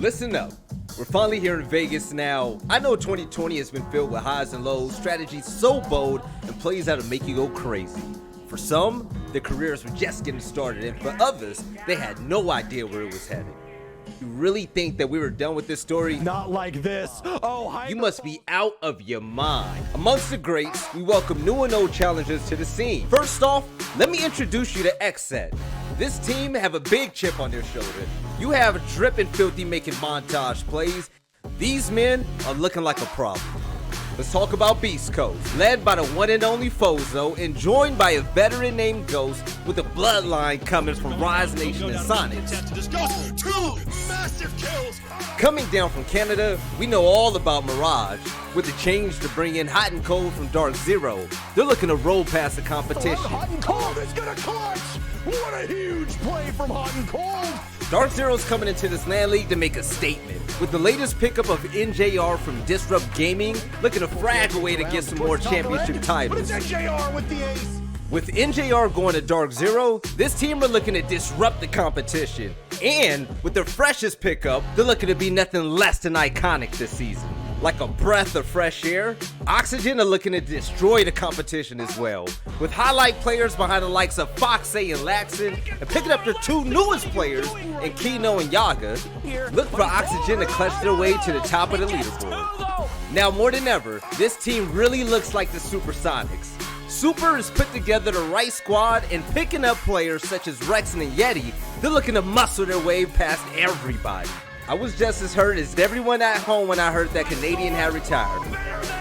Listen up. We're finally here in Vegas now. I know 2020 has been filled with highs and lows, strategies so bold, and plays that'll make you go crazy. For some, their careers were just getting started, and for others, they had no idea where it was headed. You really think that we were done with this story? Not like this. Oh, you must be out of your mind. Amongst the greats, we welcome new and old challengers to the scene. First off, let me introduce you to XSET. This team have a big chip on their shoulder. You have Drip and Filthy making montage plays. These men are looking like a problem. Let's talk about Beast Coast, led by the one and only Fozo and joined by a veteran named Ghost with a bloodline coming from Rise Nation and Soniqs. Two massive kills. Coming down from Canada, we know all about Mirage. With the change to bring in Hot and Cold from Dark Zero, they're looking to roll past the competition. Hot and Cold is gonna clutch! What a huge play from Hot and Cold! Dark Zero's coming into this LAN League to make a statement. With the latest pickup of NJR from Disrupt Gaming, looking to frag away to get some more championship titles. But it's NJR with the ace! With NJR going to Dark Zero, this team are looking to disrupt the competition. And with their freshest pickup, they're looking to be nothing less than iconic this season. Like a breath of fresh air, Oxygen are looking to destroy the competition as well. With highlight players behind the likes of Foxay and Laxon, and picking up their two newest players in Kino and Yaga, look for Oxygen to clutch their way to the top of the leaderboard. Now more than ever, this team really looks like the Super Soniqs. Super has put together the right squad, and picking up players such as Rexon and Yeti, they're looking to muscle their way past everybody. I was just as hurt as everyone at home when I heard that Canadian had retired.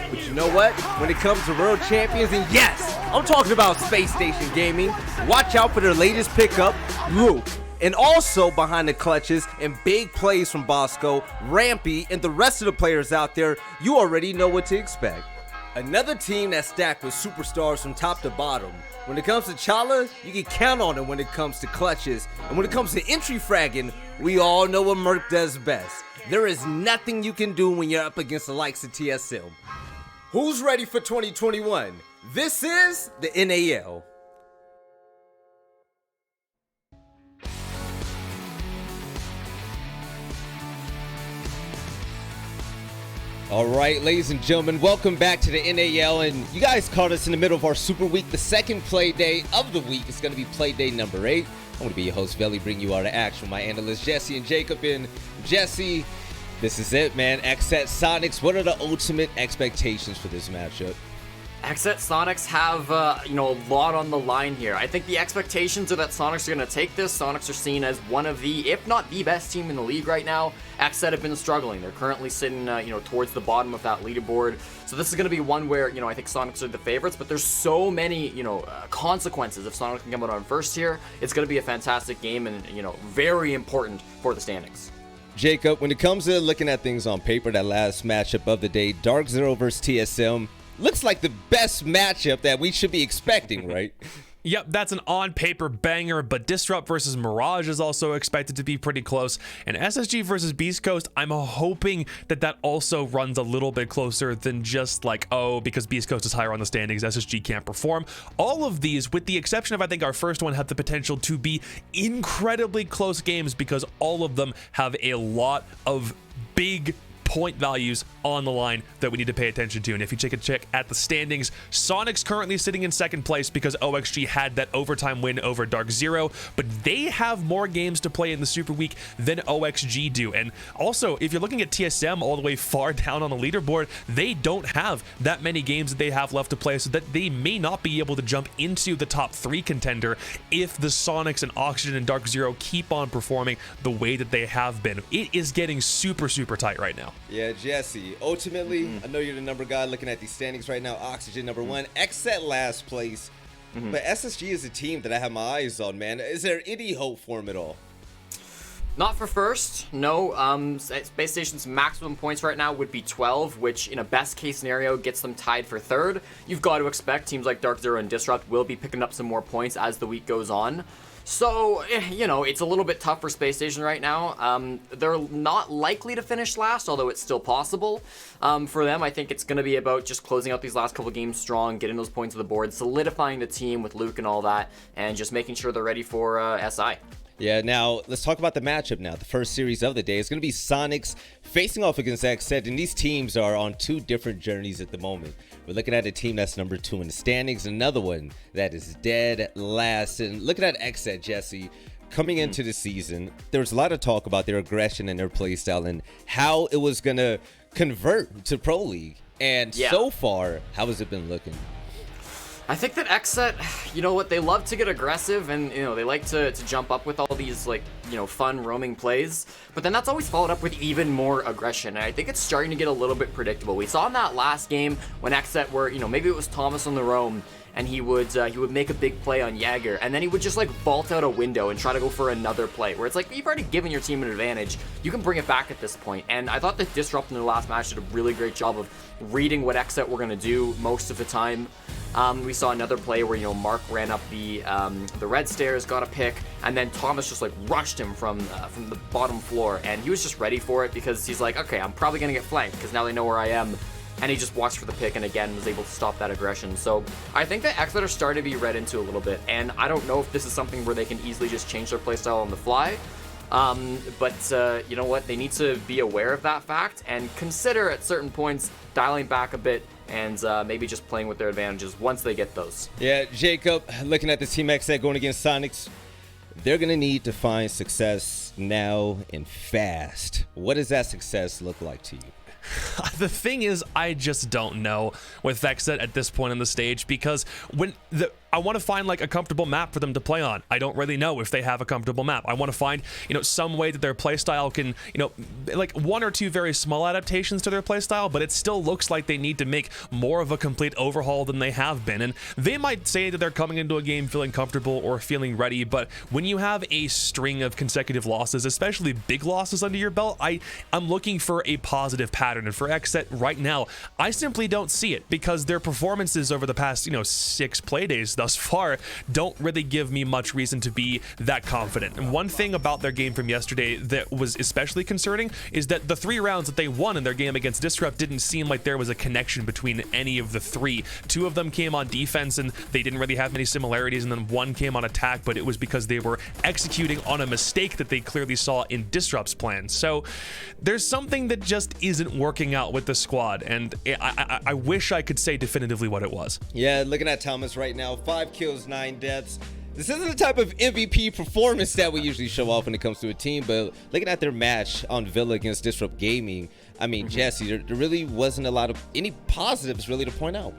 But you know what? When it comes to world champions, and yes, I'm talking about Space Station Gaming, watch out for their latest pickup, Luke. And also behind the clutches and big plays from Bosco, Rampy, and the rest of the players out there, you already know what to expect. Another team that's stacked with superstars from top to bottom. When it comes to Chala, you can count on him when it comes to clutches. And when it comes to entry fragging, we all know what Merc does best. There is nothing you can do when you're up against the likes of TSM. Who's ready for 2021? This is the NAL. All right, ladies and gentlemen, welcome back to the NAL, and you guys caught us in the middle of our Super Week. The second play day of the week is going to be play day number 8. I'm going to be your host, Velly, bringing you all the action with my analysts, Jesse and Jacob. And Jesse, this is it, man. XSET Soniqs, what are the ultimate expectations for this matchup? XSET Soniqs have, a lot on the line here. I think the expectations are that Soniqs are going to take this. Soniqs are seen as one of the, if not the best team in the league right now. XSET have been struggling. They're currently sitting, towards the bottom of that leaderboard. So this is going to be one where, I think Soniqs are the favorites, but there's so many, consequences if Soniqs can come out on first here. It's going to be a fantastic game and, very important for the standings. Jacob, when it comes to looking at things on paper, that last matchup of the day, Dark Zero versus TSM, looks like the best matchup that we should be expecting, right? Yep, that's an on-paper banger, but Disrupt versus Mirage is also expected to be pretty close. And SSG versus Beast Coast, I'm hoping that also runs a little bit closer than just like, because Beast Coast is higher on the standings, SSG can't perform. All of these, with the exception of, I think, our first one, have the potential to be incredibly close games because all of them have a lot of big point values on the line that we need to pay attention to. And if you take a check at the standings, Soniqs currently sitting in second place because OXG had that overtime win over Dark Zero, but they have more games to play in the Super Week than OXG do. And also, if you're looking at TSM all the way far down on the leaderboard, they don't have that many games that they have left to play, so that they may not be able to jump into the top 3 contender if the Soniqs and Oxygen and Dark Zero keep on performing the way that they have been. It is getting super, super tight right now. Yeah, Jesse, ultimately, I know you're the number guy looking at these standings right now. Oxygen number 1, XSET last place, but SSG is a team that I have my eyes on, man. Is there any hope for them at all? Not for first, no. Space Station's maximum points right now would be 12, which in a best case scenario gets them tied for third. You've got to expect teams like Dark Zero and Disrupt will be picking up some more points as the week goes on. So, it's a little bit tough for Space Station right now. They're not likely to finish last, although it's still possible. For them, I think it's going to be about just closing out these last couple games strong, getting those points on the board, solidifying the team with Luke and all that, and just making sure they're ready for SI. Yeah, now let's talk about the matchup now. The first series of the day is going to be Soniqs facing off against XSET, and these teams are on two different journeys at the moment. We're looking at a team that's number 2 in the standings, another one that is dead last. And looking at XSET, Jesse, coming into the season, there was a lot of talk about their aggression and their play style and how it was going to convert to Pro League. And so far, how has it been looking? I think that XSET, you know what, they love to get aggressive and, you know, they like to jump up with all these, like, you know, fun roaming plays, but then that's always followed up with even more aggression, and I think it's starting to get a little bit predictable. We saw in that last game when XSET were, you know, maybe it was Thomas on the roam, and he would make a big play on Jaeger, and then he would just like vault out a window and try to go for another play, where it's like, you've already given your team an advantage, you can bring it back at this point. And I thought that Disrupt in their last match did a really great job of reading what XSET were going to do most of the time. We saw another play where, you know, Mark ran up the red stairs, got a pick, and then Thomas just like rushed him from the bottom floor, and he was just ready for it because he's like, okay, I'm probably gonna get flanked because now they know where I am, and he just watched for the pick and again was able to stop that aggression. So I think that XSET are starting to be read into a little bit, and I don't know if this is something where they can easily just change their playstyle on the fly. But you know what? They need to be aware of that fact and consider at certain points dialing back a bit and maybe just playing with their advantages once they get those. Yeah, Jacob, looking at this team XSET going against Soniqs, they're going to need to find success now and fast. What does that success look like to you? The thing is, I just don't know with XSET at this point in the stage, because I want to find like a comfortable map for them to play on. I don't really know if they have a comfortable map. I want to find, you know, some way that their playstyle can, you know, like 1 or 2 very small adaptations to their playstyle, but it still looks like they need to make more of a complete overhaul than they have been. And they might say that they're coming into a game feeling comfortable or feeling ready, but when you have a string of consecutive losses, especially big losses under your belt, I'm looking for a positive pattern. And for XSET right now, I simply don't see it, because their performances over the past, you know, 6 Playdays thus far don't really give me much reason to be that confident. And one thing about their game from yesterday that was especially concerning is that the 3 rounds that they won in their game against Disrupt didn't seem like there was a connection between any of the 3. 2 of them came on defense and they didn't really have many similarities, and then 1 came on attack, but it was because they were executing on a mistake that they clearly saw in Disrupt's plan. So there's something that just isn't working out with the squad, and I wish I could say definitively what it was. Yeah, looking at Thomas right now, 5 kills, 9 deaths. This isn't the type of MVP performance that we usually show off when it comes to a team, but looking at their match on Villa against Disrupt Gaming, I mean, Jesse, there really wasn't a lot of any positives really to point out.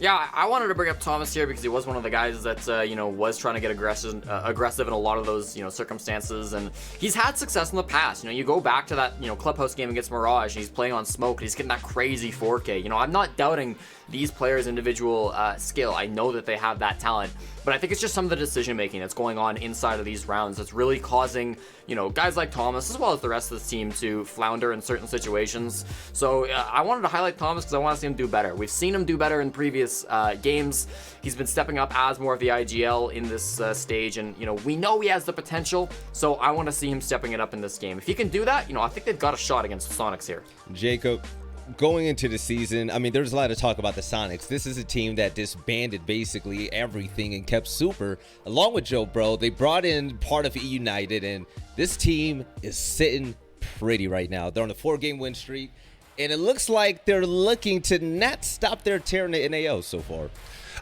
Yeah, I wanted to bring up Thomas here because he was one of the guys that, you know, was trying to get aggressive in a lot of those, you know, circumstances, and he's had success in the past. You know, you go back to that, you know, Clubhouse game against Mirage, and he's playing on Smoke, and he's getting that crazy 4K. You know, I'm not doubting these players' individual skill. I know that they have that talent, but I think it's just some of the decision making that's going on inside of these rounds that's really causing, you know, guys like Thomas as well as the rest of the team to flounder in certain situations. So I wanted to highlight Thomas because I want to see him do better. We've seen him do better in previous games. He's been stepping up as more of the IGL in this stage, and, you know, we know he has the potential, so I want to see him stepping it up in this game. If he can do that, you know, I think they've got a shot against the Soniqs here. Jacob, going into the season, I mean, there's a lot of talk about the Soniqs. This is a team that disbanded basically everything and kept Super. Along with Joe Bro, they brought in part of E United, and this team is sitting pretty right now. They're on a 4-game win streak, and it looks like they're looking to not stop their tear in the NAO so far.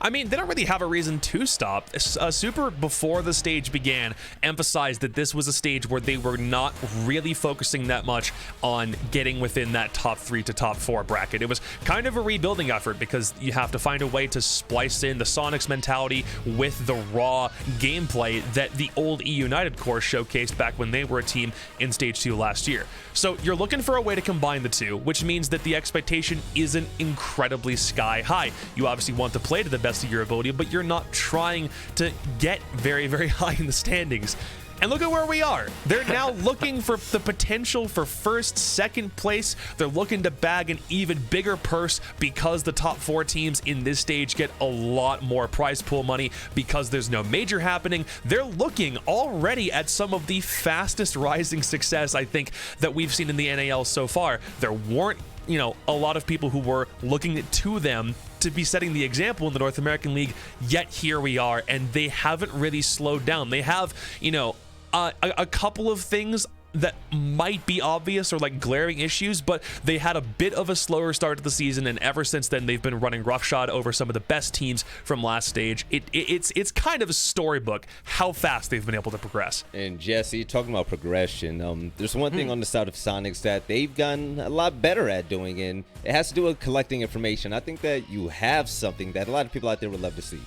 I mean, they don't really have a reason to stop. Super, before the stage began, emphasized that this was a stage where they were not really focusing that much on getting within that top 3 to top 4 bracket. It was kind of a rebuilding effort because you have to find a way to splice in the Soniqs mentality with the raw gameplay that the old E United core showcased back when they were a team in Stage 2 last year. So you're looking for a way to combine the two, which means that the expectation isn't incredibly sky high. You obviously want to play to the best of your ability, but you're not trying to get very, very high in the standings. And look at where we are. They're now looking for the potential for first, second place. They're looking to bag an even bigger purse because the top 4 teams in this stage get a lot more prize pool money because there's no major happening. They're looking already at some of the fastest rising success, I think, that we've seen in the NAL so far. There weren't, you know, a lot of people who were looking to them to be setting the example in the North American League, yet here we are, and they haven't really slowed down. They have, you know, A couple of things that might be obvious or like glaring issues, but they had a bit of a slower start to the season, and ever since then they've been running roughshod over some of the best teams from last stage. It's kind of a storybook how fast they've been able to progress. And Jesse, talking about progression, there's one thing on the side of Soniqs that they've gotten a lot better at doing, and it has to do with collecting information. I think that you have something that a lot of people out there would love to see.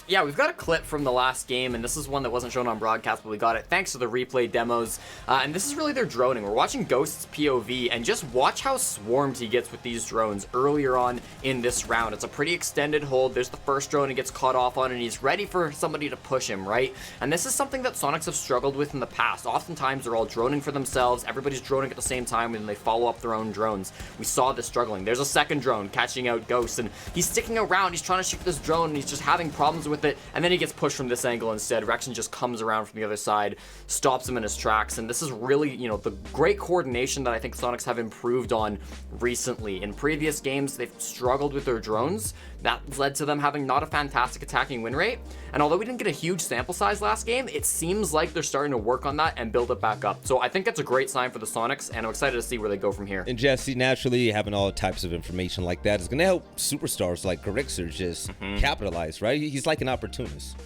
Yeah, we've got a clip from the last game, and this is one that wasn't shown on broadcast, but we got it thanks to the replay demos. And this is really their droning. We're watching Ghost's POV, and just watch how swarmed he gets with these drones earlier on in this round. It's a pretty extended hold. There's the first drone he gets caught off on, and he's ready for somebody to push him, right? And this is something that Soniqs have struggled with in the past. Oftentimes, they're all droning for themselves. Everybody's droning at the same time, and they follow up their own drones. We saw this struggling. There's a second drone catching out Ghost, and he's sticking around. He's trying to shoot this drone, and he's just having problems with it, and then he gets pushed from this angle instead. Rexon just comes around from the other side, stops him in his tracks, and this is really, the great coordination that I think Soniqs have improved on recently. In previous games, they've struggled with their drones. That led to them having not a fantastic attacking win rate, and although we didn't get a huge sample size last game, it seems like they're starting to work on that and build it back up. So I think that's a great sign for the Soniqs, and I'm excited to see where they go from here. And Jesse, naturally, having all types of information like that is going to help superstars like Grixer just capitalize, right? He's like an opportunist.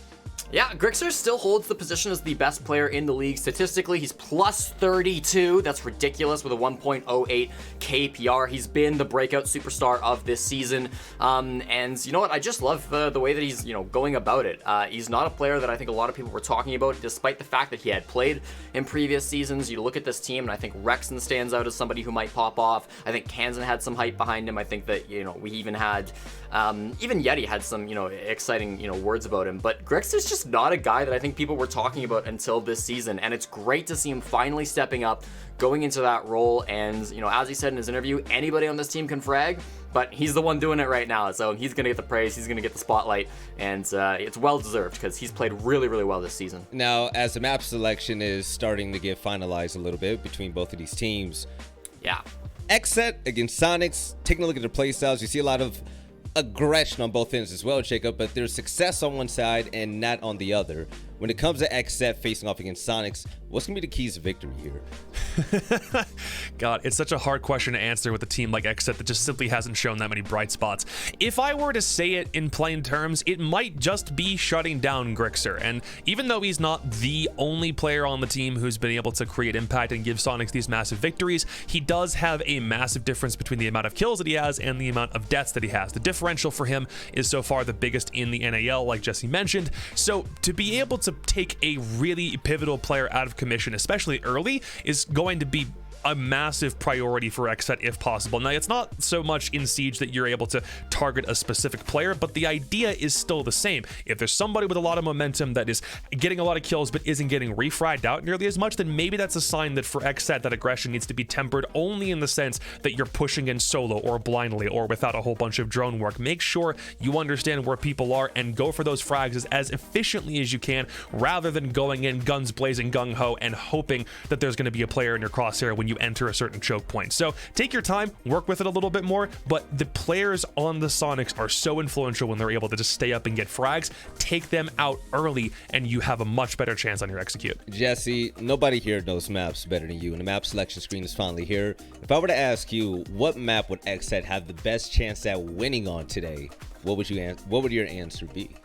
Yeah, Grixer still holds the position as the best player in the league. Statistically, he's plus 32. That's ridiculous with a 1.08 KPR. He's been the breakout superstar of this season. And you know what? I just love the way that he's, going about it. He's not a player that I think a lot of people were talking about, despite the fact that he had played in previous seasons. You look at this team, and I think Rexon stands out as somebody who might pop off. I think Kansan had some hype behind him. I think that, we even had, even Yeti had some, exciting, words about him. But Grixer's just not a guy that I think people were talking about until this season, and it's great to see him finally stepping up, going into that role. And as he said in his interview, anybody on this team can frag, but he's the one doing it right now, so he's gonna get the praise, he's gonna get the spotlight, and it's well deserved because he's played really, really well this season. Now, as the map selection is starting to get finalized a little bit between both of these teams, XSET against Soniqs, taking a look at their playstyles, you see a lot of aggression on both ends as well, Jacob, but there's success on one side and not on the other. When it comes to XSET facing off against Soniqs, what's going to be the keys to victory here? God, it's such a hard question to answer with a team like XSET that just simply hasn't shown that many bright spots. If I were to say it in plain terms, it might just be shutting down Grixer. And even though he's not the only player on the team who's been able to create impact and give Soniqs these massive victories, he does have a massive difference between the amount of kills that he has and the amount of deaths that he has. The differential for him is so far the biggest in the NAL, like Jesse mentioned. So to be able to take a really pivotal player out of commission, especially early, is going to be a massive priority for XSET if possible. Now, it's not so much in Siege that you're able to target a specific player, but the idea is still the same. If there's somebody with a lot of momentum that is getting a lot of kills but isn't getting refragged out nearly as much, then maybe that's a sign that for XSET that aggression needs to be tempered only in the sense that you're pushing in solo or blindly or without a whole bunch of drone work. Make sure you understand where people are and go for those frags as efficiently as you can, rather than going in guns blazing gung-ho and hoping that there's going to be a player in your crosshair when you enter a certain choke point. So take your time, work with it a little bit more, but the players on the Soniqs are so influential when they're able to just stay up and get frags. Take them out early and you have a much better chance on your execute. Jesse, nobody here knows maps better than you, and the map selection screen is finally here. If I were to ask you, what map would XSET have the best chance at winning on today, what would your answer be?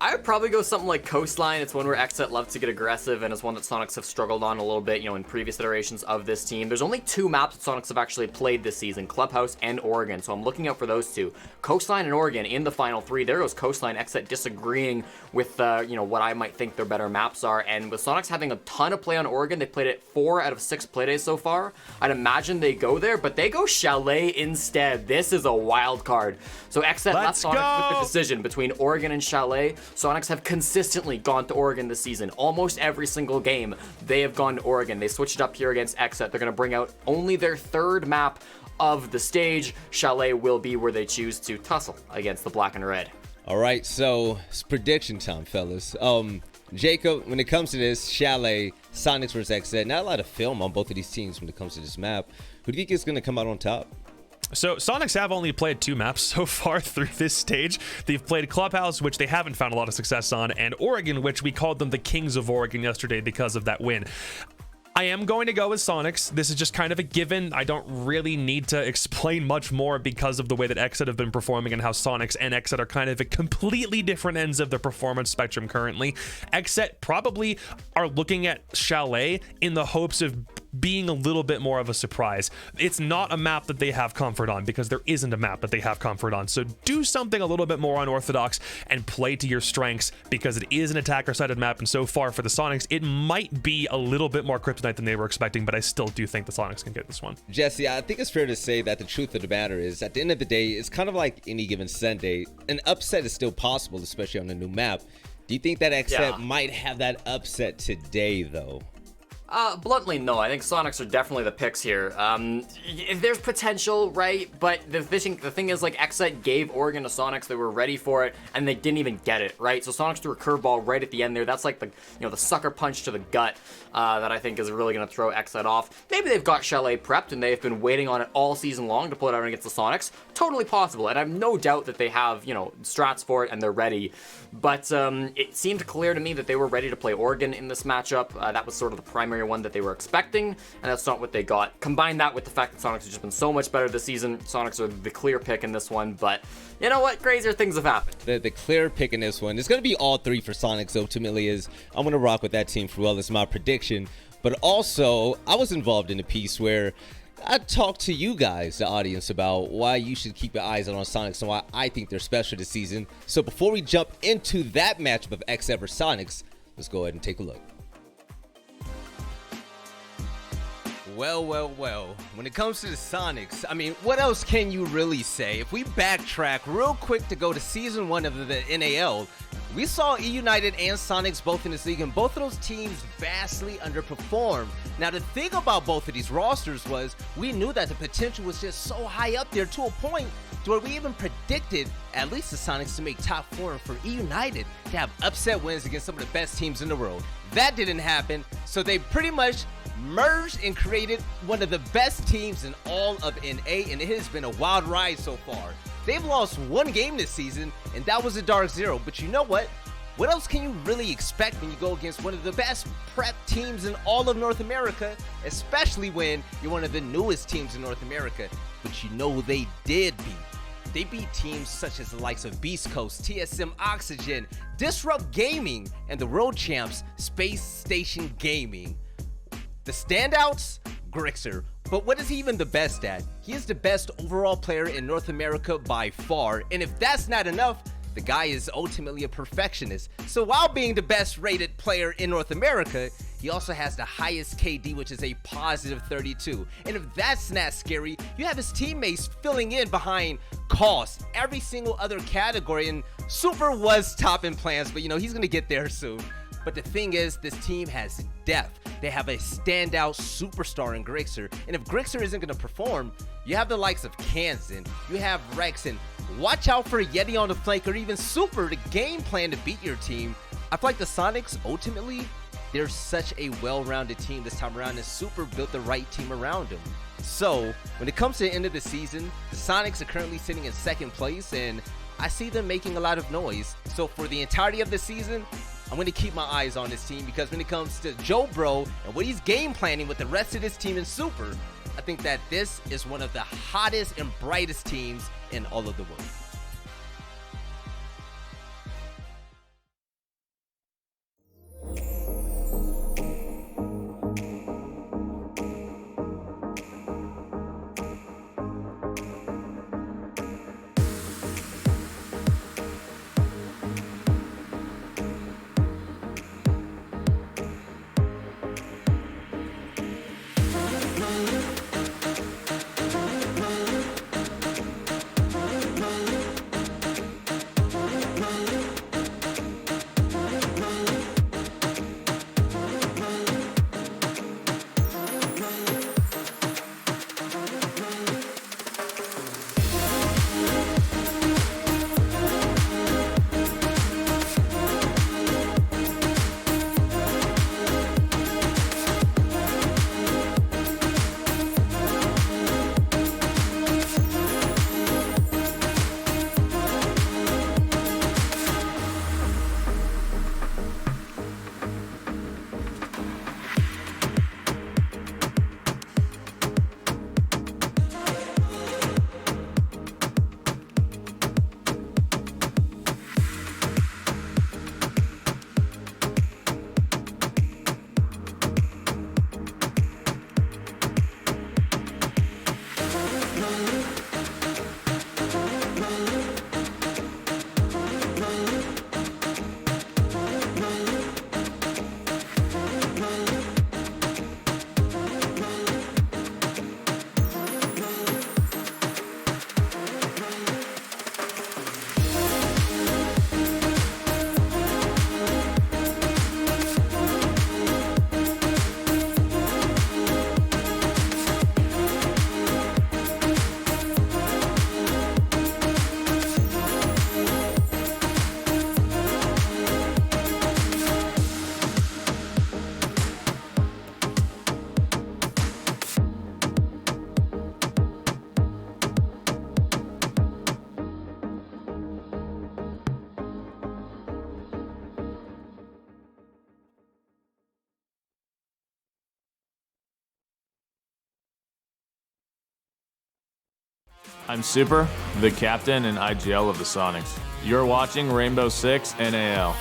I would probably go something like Coastline. It's one where XSET love to get aggressive, and it's one that Soniqs have struggled on a little bit, in previous iterations of this team. There's only two maps that Soniqs have actually played this season, Clubhouse and Oregon, so I'm looking out for those two. Coastline and Oregon in the final three. There goes Coastline. XSET disagreeing with, what I might think their better maps are, and with Soniqs having a ton of play on Oregon, they played it 4 out of 6 playdays so far. I'd imagine they go there, but they go Chalet instead. This is a wild card. So XSET left Soniqs with the decision between Oregon and Chalet. Soniqs have consistently gone to Oregon this season. Almost every single game, they have gone to Oregon. They switched it up here against XSET. They're going to bring out only their third map of the stage. Chalet will be where they choose to tussle against the black and red. All right, so it's prediction time, fellas. Jacob, when it comes to this, Chalet, Soniqs versus XSET, not a lot of film on both of these teams when it comes to this map. Who do you think is going to come out on top? So Soniqs have only played 2 maps so far through this stage. They've played Clubhouse, which they haven't found a lot of success on, and Oregon, which we called them the Kings of Oregon yesterday because of that win. I am going to go with Soniqs. This is just kind of a given. I don't really need to explain much more because of the way that XSET have been performing and how Soniqs and XSET are kind of at completely different ends of the performance spectrum currently. XSET probably are looking at Chalet in the hopes of being a little bit more of a surprise. It's not a map that they have comfort on because there isn't a map that they have comfort on. So do something a little bit more unorthodox and play to your strengths because it is an attacker-sided map, and so far for the Soniqs, it might be a little bit more kryptonite than they were expecting, but I still do think the Soniqs can get this one. Jesse, I think it's fair to say that the truth of the matter is, at the end of the day, it's kind of like any given Sunday. An upset is still possible, especially on a new map. Do you think that XSET might have that upset today, though? Bluntly, no. I think Soniqs are definitely the picks here. There's potential, right? But the thing is, like, XSET gave Oregon to Soniqs. They were ready for it, and they didn't even get it, right? So Soniqs threw a curveball right at the end there. That's like the sucker punch to the gut that I think is really going to throw XSET off. Maybe they've got Chalet prepped, and they've been waiting on it all season long to pull it out against the Soniqs. Totally possible, and I have no doubt that they have, strats for it, and they're ready. But it seemed clear to me that they were ready to play Oregon in this matchup. That was sort of the primary one that they were expecting, and that's not what they got. Combine that with the fact that Soniqs have just been so much better this season. Soniqs are the clear pick in this one, but you know what? Crazier things have happened. The clear pick in this one is going to be all 3 for Soniqs. Ultimately, is I'm going to rock with that team for well. It's my prediction, but also I was involved in a piece where I talked to you guys, the audience, about why you should keep your eyes on Soniqs and why I think they're special this season. So before we jump into that matchup of XSET versus Soniqs, let's go ahead and take a look. Well, when it comes to the Soniqs, I mean, what else can you really say? If we backtrack real quick to go to Season 1 of the NAL, we saw E United and Soniqs both in this league, and both of those teams vastly underperformed. Now, the thing about both of these rosters was we knew that the potential was just so high up there to a point to where we even predicted at least the Soniqs to make top 4 and for E United to have upset wins against some of the best teams in the world. That didn't happen, so they pretty much merged and created one of the best teams in all of NA, and it has been a wild ride so far. They've lost 1 game this season, and that was a Dark Zero. But you know what? What else can you really expect when you go against one of the best prep teams in all of North America, especially when you're one of the newest teams in North America? But you know who they did beat. They beat teams such as the likes of Beast Coast, TSM Oxygen, Disrupt Gaming, and the world champs, Space Station Gaming. The standouts? Grixer. But what is he even the best at? He is the best overall player in North America by far, and if that's not enough, the guy is ultimately a perfectionist. So while being the best rated player in North America, he also has the highest KD, which is a positive 32. And if that's not scary, you have his teammates filling in behind Cost, every single other category, and Super was top in plans, but he's gonna get there soon. But the thing is, this team has depth. They have a standout superstar in Grixer. And if Grixer isn't going to perform, you have the likes of Kansan, you have Rex, and watch out for Yeti on the flank or even Super to game plan to beat your team. I feel like the Soniqs, ultimately, they're such a well-rounded team this time around, and Super built the right team around them. So, when it comes to the end of the season, the Soniqs are currently sitting in 2nd place, and I see them making a lot of noise. So for the entirety of the season, I'm going to keep my eyes on this team, because when it comes to Joe Bro and what he's game planning with the rest of this team in Super, I think that this is one of the hottest and brightest teams in all of the world. I'm Super, the captain and IGL of the Soniqs. You're watching Rainbow Six NAL.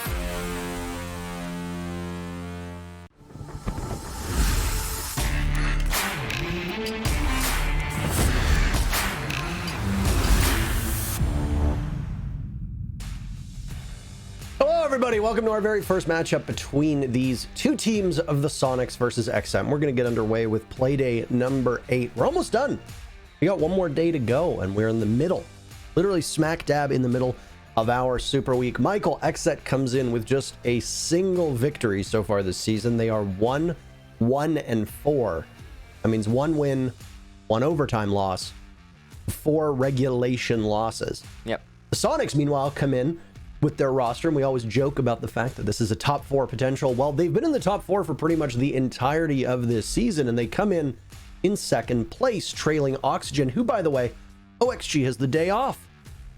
Hello, everybody. Welcome to our very first matchup between these two teams of the Soniqs versus XSET. We're going to get underway with Playday number 8. We're almost done. We got one more day to go, and we're in the middle, literally smack dab in the middle of our Super Week. Michael, XSET comes in with just a single victory so far this season. They are 1-1-4. That means 1 win, 1 overtime loss, 4 regulation losses. Yep. The Soniqs, meanwhile, come in with their roster, and we always joke about the fact that this is a top 4 potential. Well, they've been in the top 4 for pretty much the entirety of this season, and they come in second place, trailing Oxygen, who, by the way, OXG has the day off.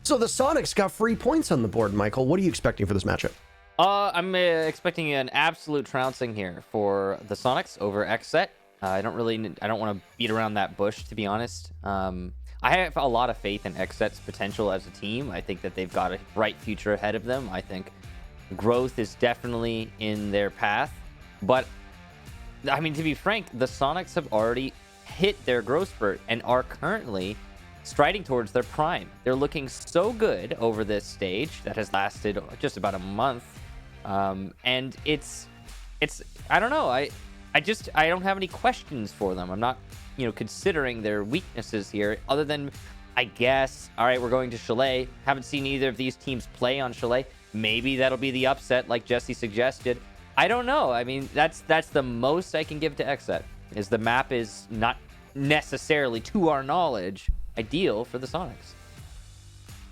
So the Soniqs got free points on the board. Michael, what are you expecting for this matchup? I'm expecting an absolute trouncing here for the Soniqs over XSET. I don't want to beat around that bush, to be honest. I have a lot of faith in XSET's potential as a team. I think that they've got a bright future ahead of them. I think growth is definitely in their path. But, I mean, to be frank, the Soniqs have already hit their growth spurt and are currently striding towards their prime. They're looking so good over this stage that has lasted just about a month. And it's I don't know. I don't have any questions for them. I'm not, considering their weaknesses here, other than, I guess, all right, we're going to Chalet. Haven't seen either of these teams play on Chalet. Maybe that'll be the upset, like Jesse suggested. I don't know. I mean, that's the most I can give to XSET, is the map is not necessarily, to our knowledge, ideal for the Soniqs.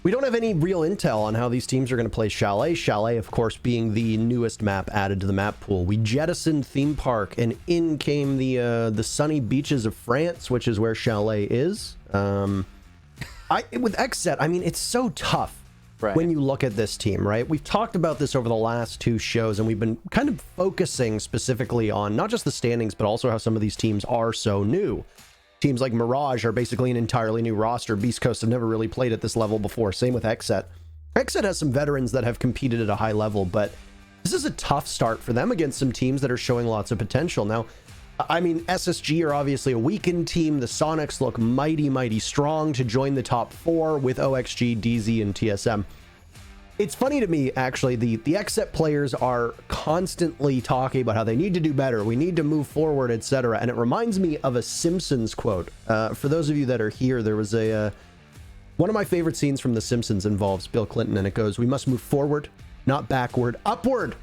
We don't have any real intel on how these teams are going to play Chalet. Chalet, of course, being the newest map added to the map pool. We jettisoned Theme Park, and in came the sunny beaches of France, which is where Chalet is. With XSET, I mean, it's so tough when you look at this team, right? We've talked about this over the last 2 shows, and we've been kind of focusing specifically on not just the standings, but also how some of these teams are so new. Teams like Mirage are basically an entirely new roster. Beast Coast have never really played at this level before. Same with XSET. XSET has some veterans that have competed at a high level, but this is a tough start for them against some teams that are showing lots of potential. Now, I mean, SSG are obviously a weakened team. The Soniqs look mighty, mighty strong to join the top 4 with OXG, DZ, and TSM. It's funny to me, actually, the XSET players are constantly talking about how they need to do better, we need to move forward, etc. And it reminds me of a Simpsons quote. For those of you that are here, there was one of my favorite scenes from The Simpsons involves Bill Clinton, and it goes, "We must move forward, not backward, upward,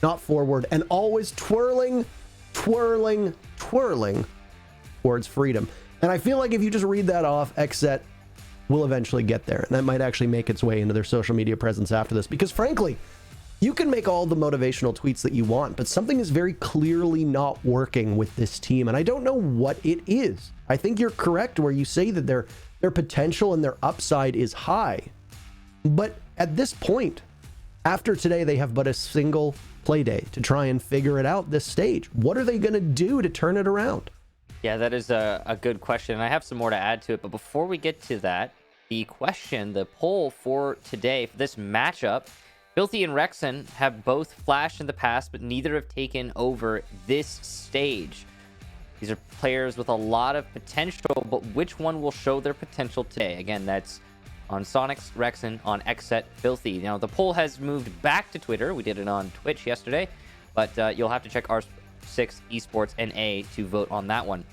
not forward, and always twirling, twirling, twirling towards freedom." And I feel like if you just read that off, XSET will eventually get there, and that might actually make its way into their social media presence after this, because frankly, you can make all the motivational tweets that you want, but something is very clearly not working with this team, and I don't know what it is. I think you're correct where you say that their potential and their upside is high, but at this point, after today, they have but a single play day to try and figure it out this stage. What are they going to do to turn it around? Yeah, that is a good question, and I have some more to add to it. But before we get to that, the poll for today, for this matchup, Filthy and Rexon have both flashed in the past, but neither have taken over this stage. These are players with a lot of potential, but which one will show their potential today? Again, that's on Soniqs, Rexon, on XSET, Filthy. Now, the poll has moved back to Twitter. We did it on Twitch yesterday, but you'll have to check R6 Esports NA to vote on that one.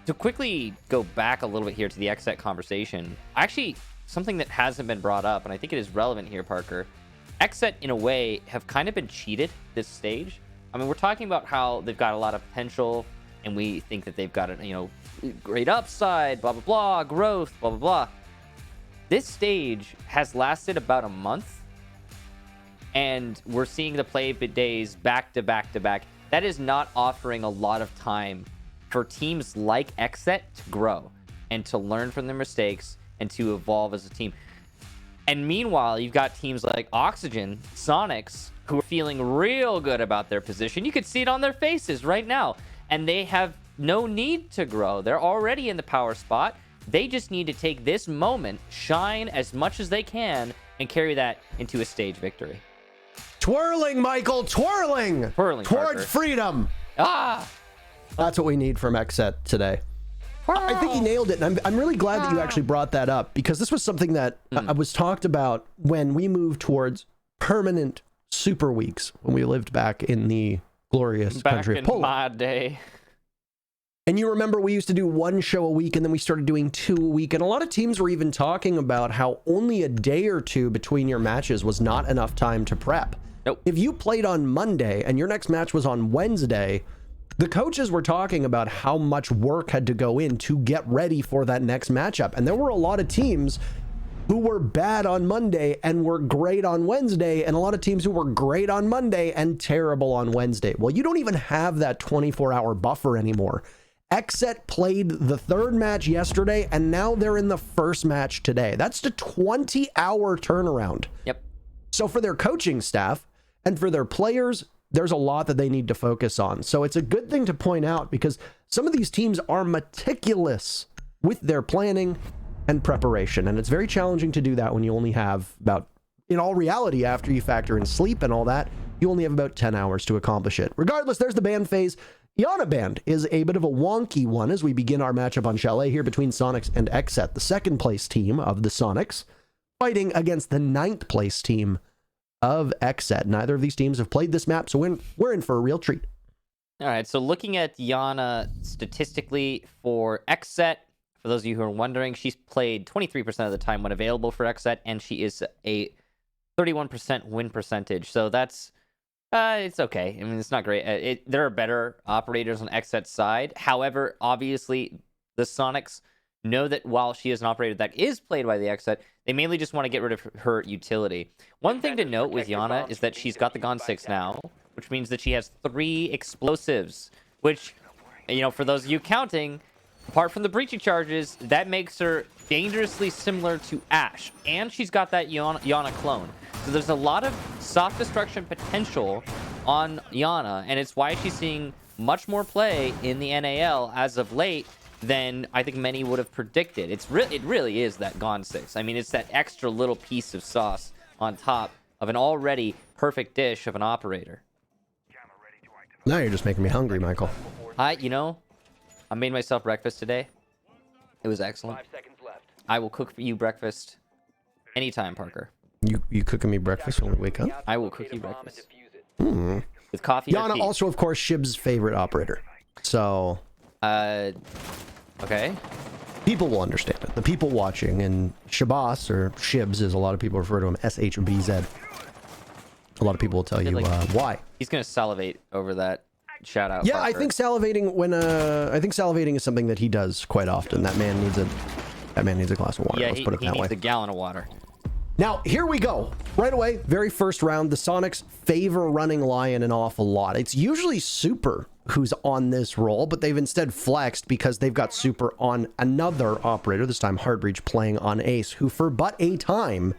To quickly go back a little bit here to the XSET conversation, actually, something that hasn't been brought up, and I think it is relevant here, Parker. XSET, in a way, have kind of been cheated this stage. I mean, we're talking about how they've got a lot of potential, and we think that they've got a great upside, blah, blah, blah, growth, blah, blah, blah. This stage has lasted about a month, and we're seeing the play days back to back to back. That is not offering a lot of time for teams like XSET to grow and to learn from their mistakes and to evolve as a team. And meanwhile, you've got teams like Oxygen, Soniqs, who are feeling real good about their position. You could see it on their faces right now. And they have no need to grow. They're already in the power spot. They just need to take this moment, shine as much as they can, and carry that into a stage victory. Twirling, Michael, twirling! Twirling, towards Parker. freedom. Ah! That's what we need from XSET today. I think he nailed it, and I'm really glad that you actually brought that up, because this was something that was talked about when we moved towards permanent super weeks, when we lived back in the glorious country of Poland. Back in my day. And you remember we used to do one show a week, and then we started doing 2 a week, and a lot of teams were even talking about how only a day or two between your matches was not enough time to prep. Nope. If you played on Monday and your next match was on Wednesday, the coaches were talking about how much work had to go in to get ready for that next matchup. And there were a lot of teams who were bad on Monday and were great on Wednesday, and a lot of teams who were great on Monday and terrible on Wednesday. Well, you don't even have that 24-hour buffer anymore. XSET played the third match yesterday, and now they're in the first match today. That's a 20-hour turnaround. Yep. So for their coaching staff and for their players, there's a lot that they need to focus on. So it's a good thing to point out, because some of these teams are meticulous with their planning and preparation. And it's very challenging to do that when you only have about, in all reality, after you factor in sleep and all that, you only have about 10 hours to accomplish it. Regardless, there's the band phase. Yana Band is a bit of a wonky one as we begin our matchup on Chalet here between Soniqs and XSET, the second place team of the Soniqs, fighting against the 9th place team of XSET. Neither of these teams have played this map, so we're in for a real treat. All right, so looking at Yana statistically for XSET, for those of you who are wondering, she's played 23% of the time when available for XSET, and she is a 31% win percentage. So that's, it's okay. I mean, it's not great. There are better operators on XSET's side. However, obviously, the Soniqs know that while she is an operator that is played by the XSET, they mainly just want to get rid of her utility. One thing to note with Yana is that she's got the Gon 6 now, which means that she has 3 explosives, which, you know, for those of you counting, apart from the breaching charges, that makes her dangerously similar to Ashe. And she's got that Yana clone. So there's a lot of soft destruction potential on Yana, and it's why she's seeing much more play in the NAL as of late than I think many would have predicted. It really is that Gon 6. I mean, it's that extra little piece of sauce on top of an already perfect dish of an operator. Now you're just making me hungry, Michael. You know, I made myself breakfast today. It was excellent. I will cook for you breakfast anytime, Parker. You cooking me breakfast when we wake up? I will cook you breakfast. With coffee or Yana tea. also, of course, Shib's favorite operator. So... okay. People will understand it. The people watching, and Shabazz, or Shibs, as a lot of people refer to him, SHBZ. A lot of people will tell you why. He's gonna salivate over that shout out. Yeah, Parker. I think salivating is something that he does quite often. That man needs a glass of water. Yeah, Let's put it that way. He needs a gallon of water. Now, here we go. Right away, very first round, the Soniqs favor running Lion an awful lot. It's usually Super who's on this role, but they've instead flexed because they've got Super on another operator, this time Hardbreach playing on Ace, who for but a time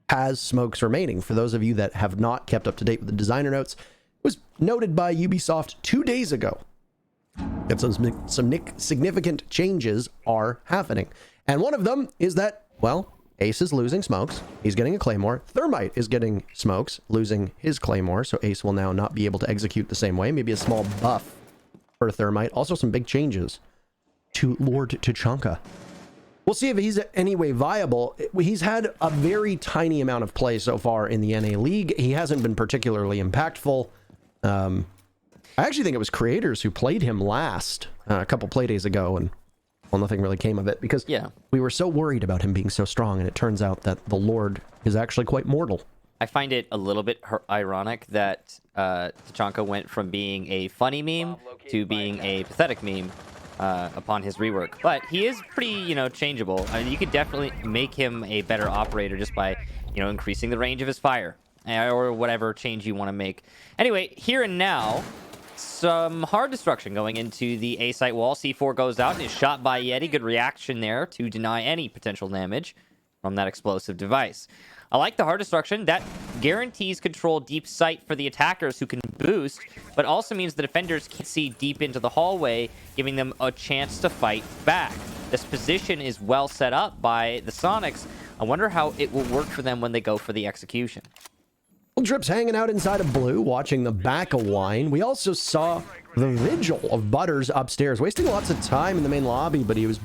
has smokes remaining. For those of you that have not kept up to date with the designer notes, it was noted by Ubisoft 2 days ago that some significant changes are happening. And one of them is that, well, Ace is losing smokes. He's getting a Claymore. Thermite is getting smokes, losing his Claymore. So Ace will now not be able to execute the same way. Maybe a small buff for Thermite. Also some big changes to Lord Tachanka. We'll see if he's any way viable. He's had a very tiny amount of play so far in the NA League. He hasn't been particularly impactful. I actually think it was Creators who played him last a couple play days ago, and well, nothing really came of it because we were so worried about him being so strong, and it turns out that the Lord is actually quite mortal. I find it a little bit ironic that Tachanka went from being a funny meme to being a pathetic meme upon his rework. But he is pretty, changeable. I mean, you could definitely make him a better operator just by, increasing the range of his fire or whatever change you want to make. Anyway, here and now, some hard destruction going into the A site wall. C4 goes out and is shot by Yeti. Good reaction there to deny any potential damage from that explosive device. I like the hard destruction. That guarantees control deep sight for the attackers who can boost, but also means the defenders can see deep into the hallway, giving them a chance to fight back. This position is well set up by the Sonics. I wonder how it will work for them when they go for the execution. Well, Drip's hanging out inside of blue, watching the back of wine. We also saw the vigil of Butters upstairs, wasting lots of time in the main lobby, but he was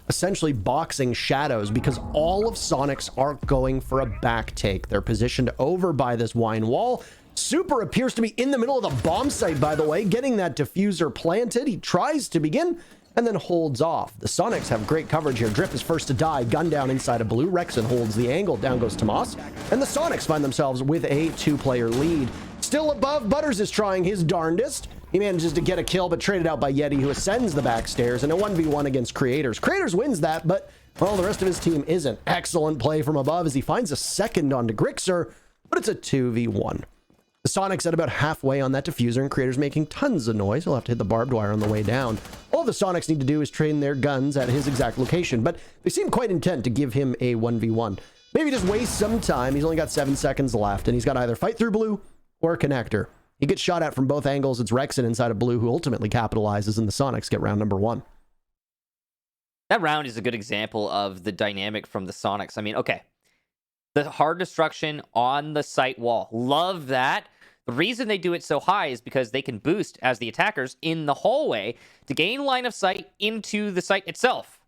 essentially boxing shadows because all of Sonics are going for a back take. They're positioned over by this wine wall. Super appears to be in the middle of the bomb site, by the way, getting that diffuser planted. He tries to begin and then holds off. The Sonics have great coverage here. Drip is first to die, gun down inside of blue. Rexon holds the angle. Down goes Tomas. And the Sonics find themselves with a 2-player lead. Still above, Butters is trying his darndest. He manages to get a kill, but traded out by Yeti, who ascends the back stairs in a 1v1 against Creators. Creators wins that, but, well, the rest of his team isn't. Excellent play from above as he finds a second onto Grixer, but it's a 2v1. The Sonics at about halfway on that diffuser, and Creators making tons of noise. He'll have to hit the barbed wire on the way down. All the Sonics need to do is train their guns at his exact location, but they seem quite intent to give him a 1v1. Maybe just waste some time. He's only got 7 seconds left, and he's got to either fight through blue or a connector. He gets shot at from both angles. It's Rexon inside of blue who ultimately capitalizes, and the Sonics get round number 1. That round is a good example of the dynamic from the Sonics. I mean, okay. The hard destruction on the site wall. Love that. The reason they do it so high is because they can boost as the attackers in the hallway to gain line of sight into the site itself.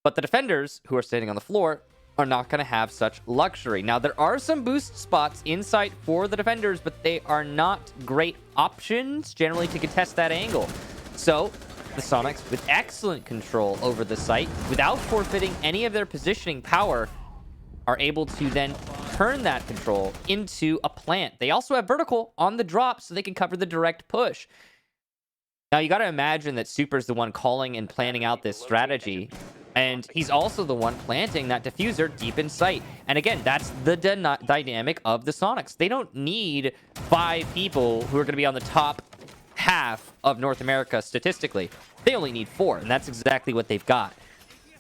But the defenders, who are standing on the floor, are not going to have such luxury. Now, there are some boost spots in sight for the defenders, but they are not great options generally to contest that angle. So, the Sonics, with excellent control over the site, without forfeiting any of their positioning power, are able to then turn that control into a plant. They also have vertical on the drop so they can cover the direct push. Now, you got to imagine that Super's the one calling and planning out this strategy, and he's also the one planting that diffuser deep in sight. And again, that's the dynamic of the Sonics. They don't need 5 people who are going to be on the top half of North America statistically. They only need 4, and that's exactly what they've got.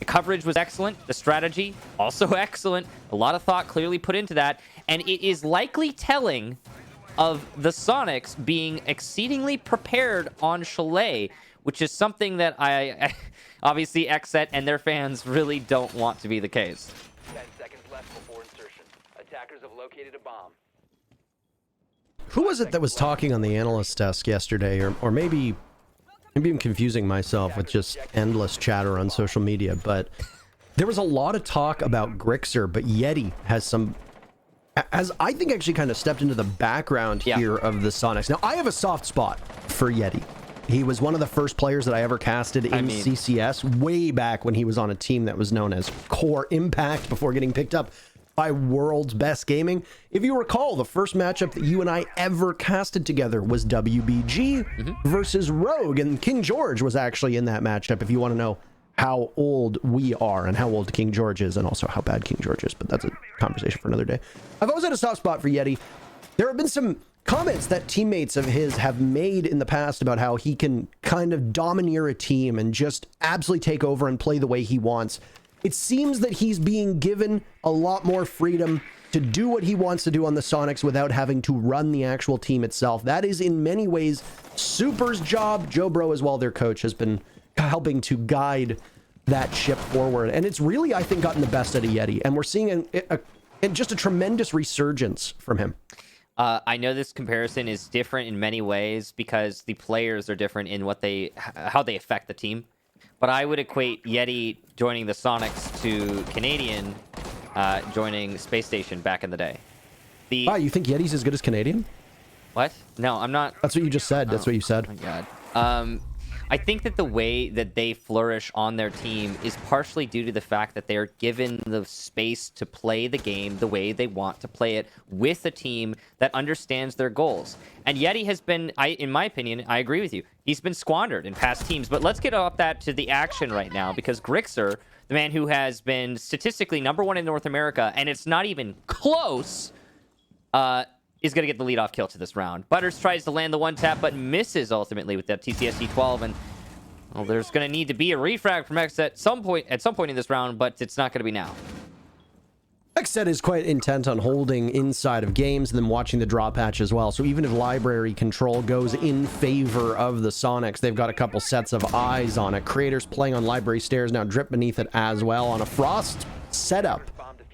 The coverage was excellent. The strategy, also excellent. A lot of thought clearly put into that. And it is likely telling of the Sonics being exceedingly prepared on Chalet, which is something that I obviously XSET and their fans really don't want to be the case. 10 seconds left before insertion. Attackers have located a bomb. Who was it that was talking on the analyst desk yesterday? Or maybe I'm confusing myself with just endless chatter on social media, but there was a lot of talk about Grixer, but Yeti has some, as I think, actually kind of stepped into the background here of the Sonics. Now, I have a soft spot for Yeti. He was one of the first players that I ever casted in CCS way back when he was on a team that was known as Core Impact before getting picked up by World's Best Gaming. If you recall, the first matchup that you and I ever casted together was WBG versus Rogue, and King George was actually in that matchup, if you want to know how old we are and how old King George is, and also how bad King George is, but that's a conversation for another day. I've always had a soft spot for Yeti. There have been some comments that teammates of his have made in the past about how he can kind of domineer a team and just absolutely take over and play the way he wants. It seems that he's being given a lot more freedom to do what he wants to do on the Sonics without having to run the actual team itself. That is in many ways Super's job. Joe Bro as well, their coach, has been helping to guide that ship forward. And it's really, I think, gotten the best out of Yeti. And we're seeing just a tremendous resurgence from him. I know this comparison is different in many ways because the players are different in how they affect the team. But I would equate Yeti joining the Sonics to Canadian joining Space Station back in the day. Wow, you think Yeti's as good as Canadian? What? No, I'm not. That's what you just said. That's what you said. Oh my God. I think that the way that they flourish on their team is partially due to the fact that they're given the space to play the game the way they want to play it with a team that understands their goals. And Yeti has been, in my opinion, I agree with you, he's been squandered in past teams. But let's get off that to the action right now, because Grixer, the man who has been statistically #1 in North America, and it's not even close, is going to get the leadoff kill to this round. Butters tries to land the one tap, but misses ultimately with that TCSD-12. And well, there's going to need to be a refrag from XSET at some point in this round, but it's not going to be now. XSET is quite intent on holding inside of games and then watching the draw patch as well. So even if library control goes in favor of the Sonics, they've got a couple sets of eyes on it. Creators playing on library stairs now, drip beneath it as well on a Frost setup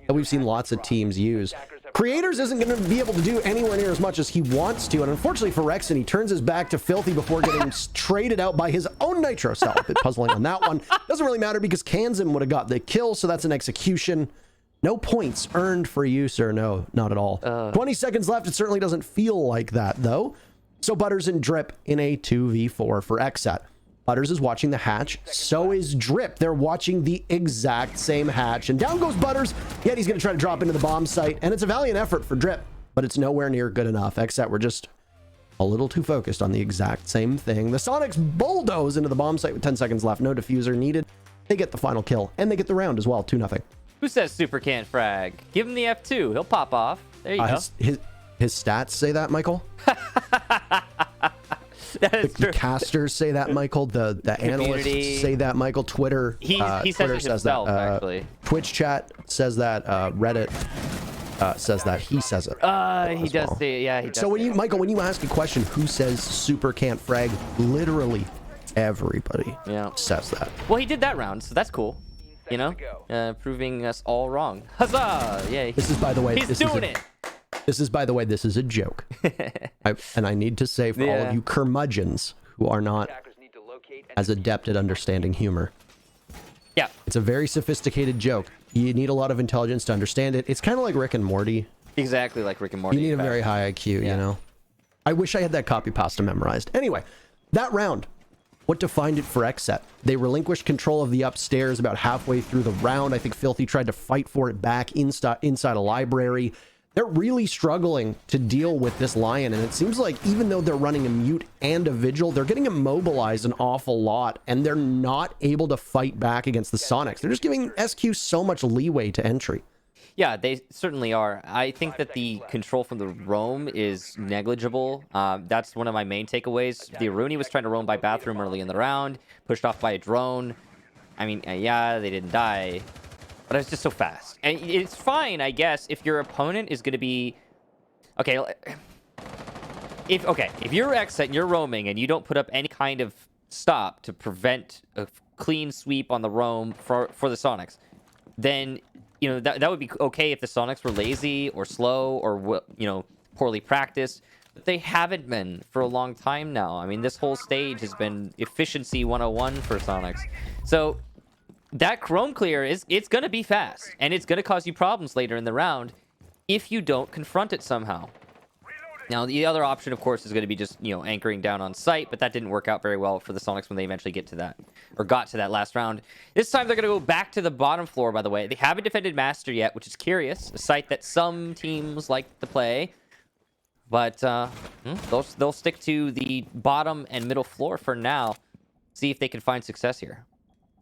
that we've seen lots of teams use. Creators isn't going to be able to do anywhere near as much as he wants to, and unfortunately for Rexon, he turns his back to Filthy before getting traded out by his own Nitro Cell. A bit puzzling on that one. Doesn't really matter because Kansan would have got the kill, so that's an execution. No points earned for you, sir. No, not at all. 20 seconds left. It certainly doesn't feel like that, though. So Butters and Drip in a 2v4 for XSET. Butters is watching the hatch. So is Drip. They're watching the exact same hatch. And down goes Butters. Yet he's going to try to drop into the bomb site. And it's a valiant effort for Drip, but it's nowhere near good enough. XSET were just a little too focused on the exact same thing. The Sonics bulldoze into the bomb site with 10 seconds left. No diffuser needed. They get the final kill. And they get the round as well. 2-0. Who says Super can't frag? Give him the F2. He'll pop off. There you go. His stats say that, Michael? The casters say that, Michael. The analysts say that, Michael. Twitter, he Twitter says it himself, actually. Twitch chat says that. Reddit says that. He says it. He does say it. Yeah, he does. So when you, Michael, when you ask a question, who says Super can't frag? Literally everybody says that. Well, he did that round, so that's cool. You know, proving us all wrong. Huzzah! Yeah. This is, by the way, he's doing it. This is, by the way, this is a joke. And I need to say for all of you curmudgeons who are not as adept at understanding humor. Yeah. It's a very sophisticated joke. You need a lot of intelligence to understand it. It's kind of like Rick and Morty. Exactly like Rick and Morty. You need a very high IQ, you know? I wish I had that copy pasta memorized. Anyway, that round. What defined it for XSET? They relinquished control of the upstairs about halfway through the round. I think Filthy tried to fight for it back inside a library. They're really struggling to deal with this Lion, and it seems like even though they're running a mute and a vigil, they're getting immobilized an awful lot, and they're not able to fight back against the Sonics. They're just giving SQ so much leeway to entry. Yeah, they certainly are. I think that the control from the roam is negligible. That's one of my main takeaways. The Aruni was trying to roam by bathroom early in the round, pushed off by a drone. I mean, yeah, they didn't die, but it's just so fast. And it's fine, I guess, if your opponent is going to be... Okay, if you're XSET and you're roaming and you don't put up any kind of stop to prevent a clean sweep on the roam for the Sonics, then... You know, that would be okay if the Sonics were lazy or slow or, you know, poorly practiced. But they haven't been for a long time now. I mean, this whole stage has been efficiency 101 for Sonics. So that Chrome clear it's going to be fast. And it's going to cause you problems later in the round if you don't confront it somehow. Now, the other option, of course, is going to be just, you know, anchoring down on site, but that didn't work out very well for the Sonics when they eventually get to that, or got to that last round. This time, they're going to go back to the bottom floor, by the way. They haven't defended Master yet, which is curious, a site that some teams like to play, but they'll stick to the bottom and middle floor for now, see if they can find success here.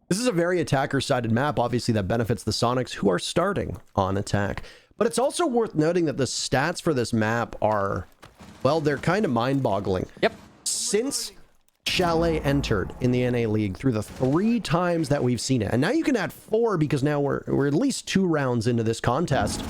This is a very attacker-sided map, obviously, that benefits the Sonics, who are starting on attack. But it's also worth noting that the stats for this map are, well, they're kind of mind-boggling. Yep. Since Chalet entered in the NA League, through the 3 times that we've seen it, and now you can add 4 because now we're at least 2 rounds into this contest.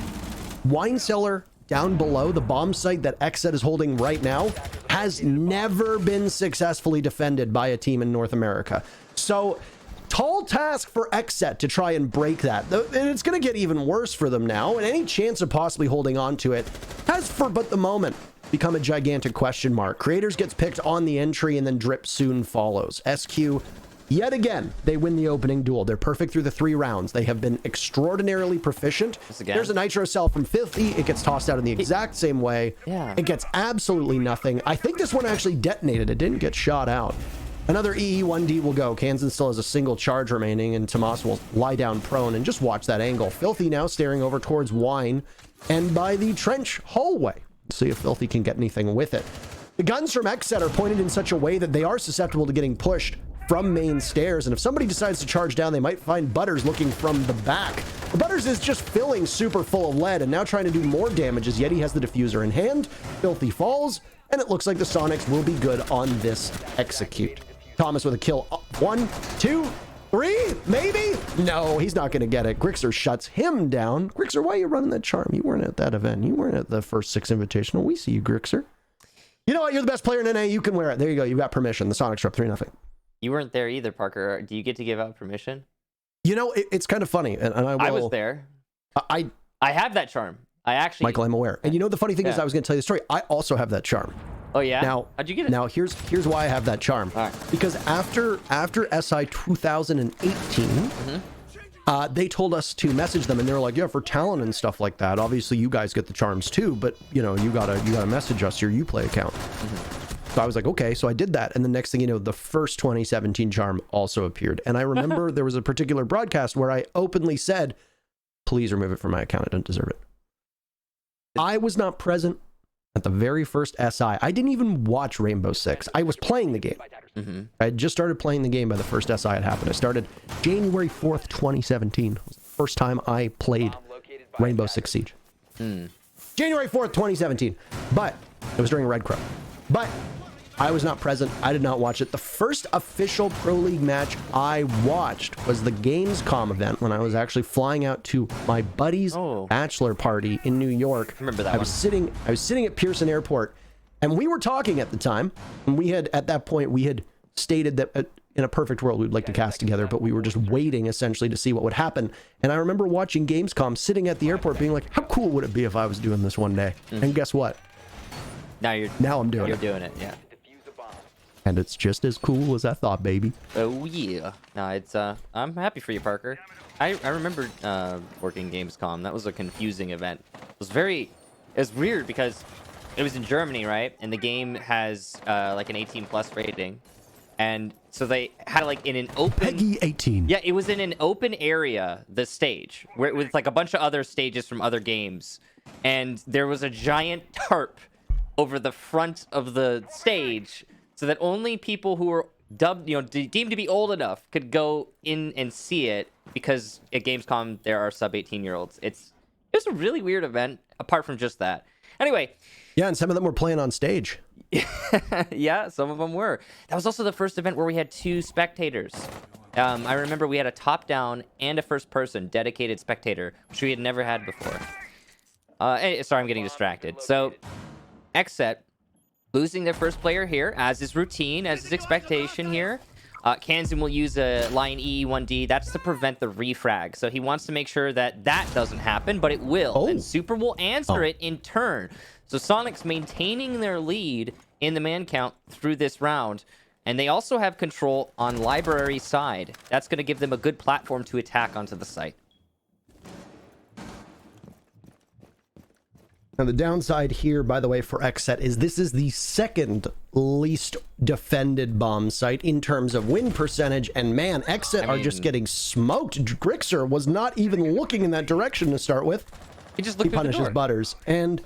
Wine Cellar, down below, the bomb site that XSET is holding right now, has never been successfully defended by a team in North America. So... tall task for XSET to try and break that. And it's going to get even worse for them now, and any chance of possibly holding on to it has, for but the moment, become a gigantic question mark. Creators gets picked on the entry, and then Drip soon follows. SQ, yet again, they win the opening duel. They're perfect through the 3 rounds. They have been extraordinarily proficient. There's a Nitro Cell from Filthy. It gets tossed out in the exact same way. Yeah. It gets absolutely nothing. I think this one actually detonated. It didn't get shot out. Another EE1D will go. Kansan still has a single charge remaining, and Tomas will lie down prone and just watch that angle. Filthy now staring over towards Wine and by the trench hallway. See if Filthy can get anything with it. The guns from XSET are pointed in such a way that they are susceptible to getting pushed from main stairs, and if somebody decides to charge down, they might find Butters looking from the back. Butters is just filling super full of lead and now trying to do more damage as Yeti has the diffuser in hand. Filthy falls, and it looks like the Sonics will be good on this execute. Thomas with a kill. 1, 2, 3, maybe? No, he's not going to get it. Grixer shuts him down. Grixer, why are you running that charm? You weren't at that event. You weren't at the first 6 Invitational. We see you, Grixer. You know what? You're the best player in NA. You can wear it. There you go. You got permission. The Sonics are up 3-0. You weren't there either, Parker. Do you get to give out permission? You know, it's kind of funny. And I was there. I have that charm. I actually... Michael, I'm aware. And you know, the funny thing is, I was going to tell you the story. I also have that charm. Oh, yeah? Now, how'd you get it? Now, here's why I have that charm. All right. Because after SI 2018, they told us to message them, and they were like, yeah, for talent and stuff like that, obviously you guys get the charms too, but you know, you gotta message us your Uplay account. So I was like, okay, so I did that, and the next thing you know, the first 2017 charm also appeared. And I remember there was a particular broadcast where I openly said, please remove it from my account, I don't deserve it. I was not present at the very first SI. I didn't even watch Rainbow Six. I was playing the game. I had just started playing the game by the first SI had happened. I started January 4th, 2017. It was the first time I played Rainbow Six Siege. January 4th, 2017. But it was during Red Crow. But I was not present. I did not watch it. The first official Pro League match I watched was the Gamescom event when I was actually flying out to my buddy's bachelor party in New York. I remember that I was sitting at Pearson Airport, and we were talking at the time, and we had, at that point, we had stated that in a perfect world we'd like to cast together, but we were just waiting essentially to see what would happen. And I remember watching Gamescom, sitting at the airport being like, how cool would it be if I was doing this one day? And guess what? Now I'm doing it. You're doing it, yeah. And it's just as cool as I thought, baby. Oh yeah. No, it's I'm happy for you, Parker. I remember working Gamescom. That was a confusing event. It was weird because it was in Germany, right? And the game has like an 18+ rating. And so they had like in an open Peggy 18. Yeah, it was in an open area, the stage, where it was like a bunch of other stages from other games. And there was a giant tarp over the front of the stage, so that only people who were deemed to be old enough could go in and see it, because at Gamescom there are sub 18-year-olds. It was a really weird event, apart from just that. Anyway. Yeah, and some of them were playing on stage. Yeah, some of them were. That was also the first event where we had 2 spectators. I remember we had a top-down and a first-person dedicated spectator, which we had never had before. Sorry, I'm getting distracted. So, XSET losing their first player here, as is routine, as is expectation here. Kansan will use a Lion E1D. That's to prevent the refrag. So he wants to make sure that that doesn't happen, but it will. And Super will answer it in turn. So Soniqs maintaining their lead in the man count through this round. And they also have control on library side. That's going to give them a good platform to attack onto the site. Now, the downside here, by the way, for XSET is this is the second least defended bomb site in terms of win percentage. And man, XSET are just getting smoked. Grixer was not even looking in that direction to start with. He just looked He punishes Butters. And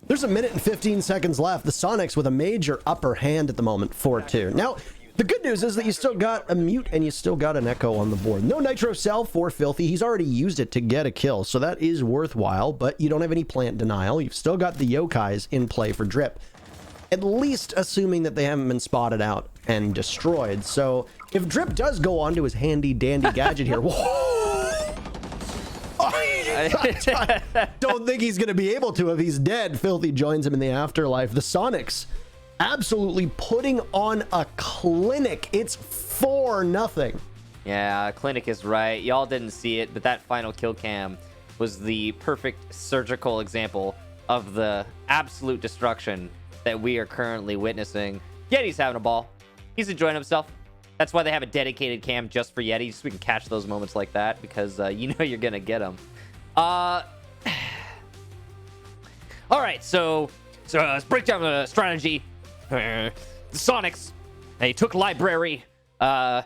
there's 1 minute and 15 seconds left. The Soniqs with a major upper hand at the moment, 4-2. Now, the good news is that you still got a mute and you still got an echo on the board. No nitro cell for Filthy. He's already used it to get a kill, so that is worthwhile, but you don't have any plant denial. You've still got the yokais in play for Drip, at least assuming that they haven't been spotted out and destroyed. So if Drip does go on to his handy dandy gadget here, I don't think he's going to be able to if he's dead. Filthy joins him in the afterlife. The Soniqs absolutely putting on a clinic. It's 4-0. Yeah, clinic is right. Y'all didn't see it, but that final kill cam was the perfect surgical example of the absolute destruction that we are currently witnessing. Yeti's having a ball. He's enjoying himself. That's why they have a dedicated cam just for Yeti, so we can catch those moments like that, because you know you're gonna get them. All right, so let's break down the strategy. The Soniqs, they took library, or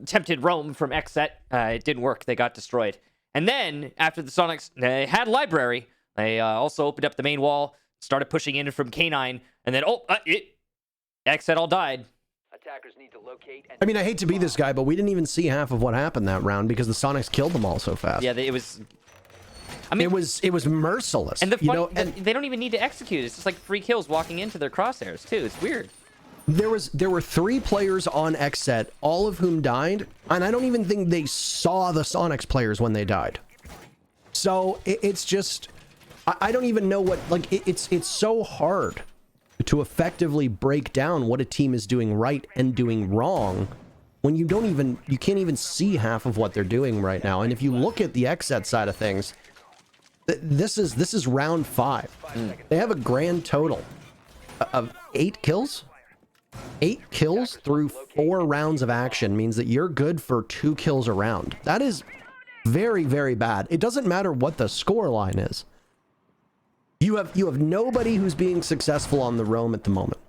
attempted roam from XSET. It didn't work. They got destroyed. And then after the Soniqs, they had library. They also opened up the main wall, started pushing in from K9, and then XSET all died. Attackers need to locate and I mean, I hate to be this guy, but we didn't even see half of what happened that round because the Soniqs killed them all so fast. Yeah, it was. I mean, it was merciless. And they don't even need to execute. It's just like free kills walking into their crosshairs too. It's weird. There were 3 players on XSET, all of whom died, and I don't even think they saw the Soniqs players when they died. So it's just, I don't even know what, like, it's so hard to effectively break down what a team is doing right and doing wrong when you can't even see half of what they're doing right now. And if you look at the XSET side of things, this is round 5. They have a grand total of 8 kills. 8 kills through 4 rounds of action means that you're good for 2 kills a round. That is very, very bad. It doesn't matter what the score line is. You have nobody who's being successful on the roam at the moment.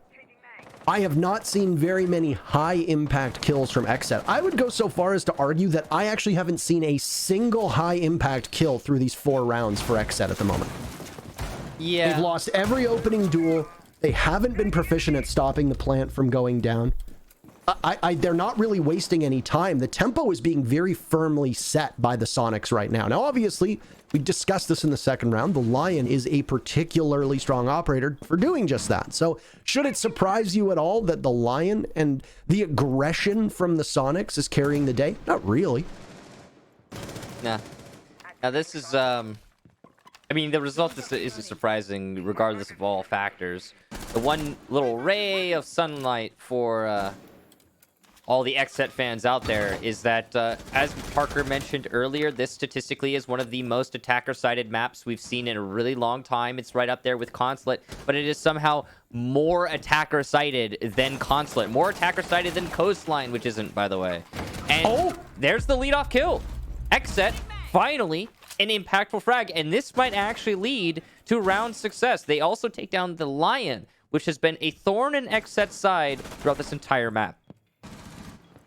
I have not seen very many high impact kills from XSET. I would go so far as to argue that I actually haven't seen a single high impact kill through these 4 rounds for XSET at the moment. Yeah. They've lost every opening duel. They haven't been proficient at stopping the plant from going down. They're not really wasting any time. The tempo is being very firmly set by the Soniqs right now. Now, obviously, we discussed this in the second round. The Lion is a particularly strong operator for doing just that. So should it surprise you at all that the Lion and the aggression from the Soniqs is carrying the day? Not really. Nah. Now, this is, I mean, the result isn't surprising regardless of all factors. The one little ray of sunlight for all the XSET fans out there is that, as Parker mentioned earlier, this statistically is one of the most attacker-sided maps we've seen in a really long time. It's right up there with Consulate, but it is somehow more attacker-sided than Consulate. More attacker-sided than Coastline, which isn't, by the way. And there's the leadoff kill. XSET, finally, an impactful frag, and this might actually lead to round success. They also take down the Lion, which has been a thorn in XSET's side throughout this entire map.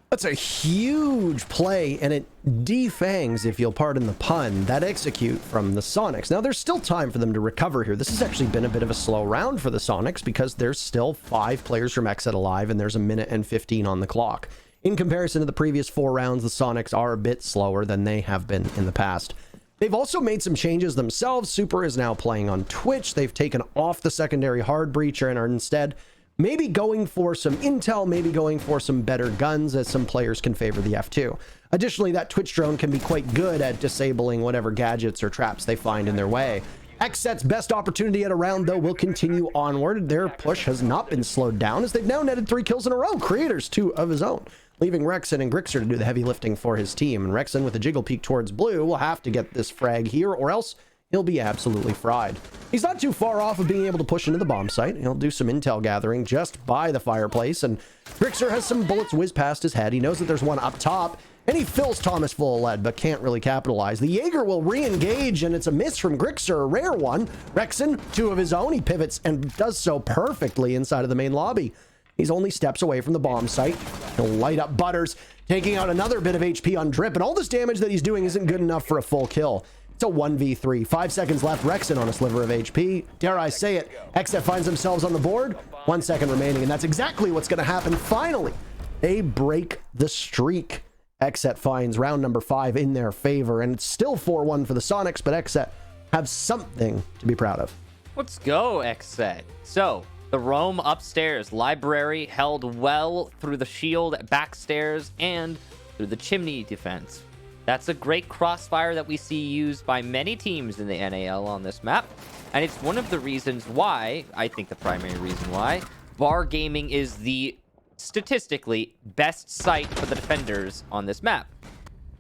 That's a huge play, and it defangs, if you'll pardon the pun, that execute from the Soniqs. Now, there's still time for them to recover here. This has actually been a bit of a slow round for the Soniqs because there's still 5 players from XSET alive, and there's 1:15 on the clock. In comparison to the previous 4 rounds, the Soniqs are a bit slower than they have been in the past. They've also made some changes themselves. Super is now playing on Twitch. They've taken off the secondary hard breacher and are instead maybe going for some intel, maybe going for some better guns, as some players can favor the F2. Additionally, that Twitch drone can be quite good at disabling whatever gadgets or traps they find in their way. XSET's best opportunity at a round, though, will continue onward. Their push has not been slowed down, as they've now netted 3 kills in a row. Creators 2 of his own, leaving Rexon and Grixer to do the heavy lifting for his team. And Rexon, with a jiggle peek towards blue, will have to get this frag here, or else he'll be absolutely fried. He's not too far off of being able to push into the bomb site. He'll do some intel gathering just by the fireplace, and Grixer has some bullets whiz past his head. He knows that there's one up top, and he fills Thomas full of lead, but can't really capitalize. The Jaeger will re-engage, and it's a miss from Grixer, a rare one. Rexon, 2 of his own. He pivots and does so perfectly inside of the main lobby. He's only steps away from the bomb site. He'll light up Butters, taking out another bit of HP on Drip, and all this damage that he's doing isn't good enough for a full kill. It's a 1v3. 5 seconds left. Rexon on a sliver of HP. Dare I say it, XSET finds themselves on the board. 1 second remaining, and that's exactly what's going to happen. Finally, they break the streak. XSET finds round number 5 in their favor, and it's still 4-1 for the Soniqs, but XSET have something to be proud of. Let's go, XSET. So, the roam upstairs, library held well through the shield, backstairs, and through the chimney defense. That's a great crossfire that we see used by many teams in the NAL on this map. And it's one of the reasons why, I think the primary reason why, bar gaming is the statistically best site for the defenders on this map.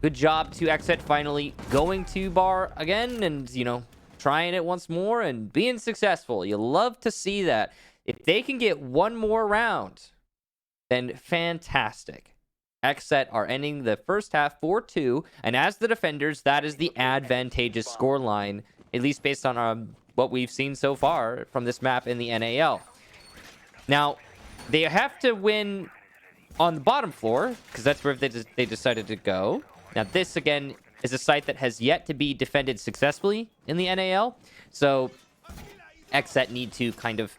Good job to XSET finally going to bar again and, you know, trying it once more and being successful. You love to see that. If they can get one more round, then fantastic. XSET are ending the first half 4-2, and as the defenders, that is the advantageous scoreline, at least based on what we've seen so far from this map in the NAL. Now, they have to win on the bottom floor, because that's where they decided to go. Now, this, again, is a site that has yet to be defended successfully in the NAL, so XSET need to kind of,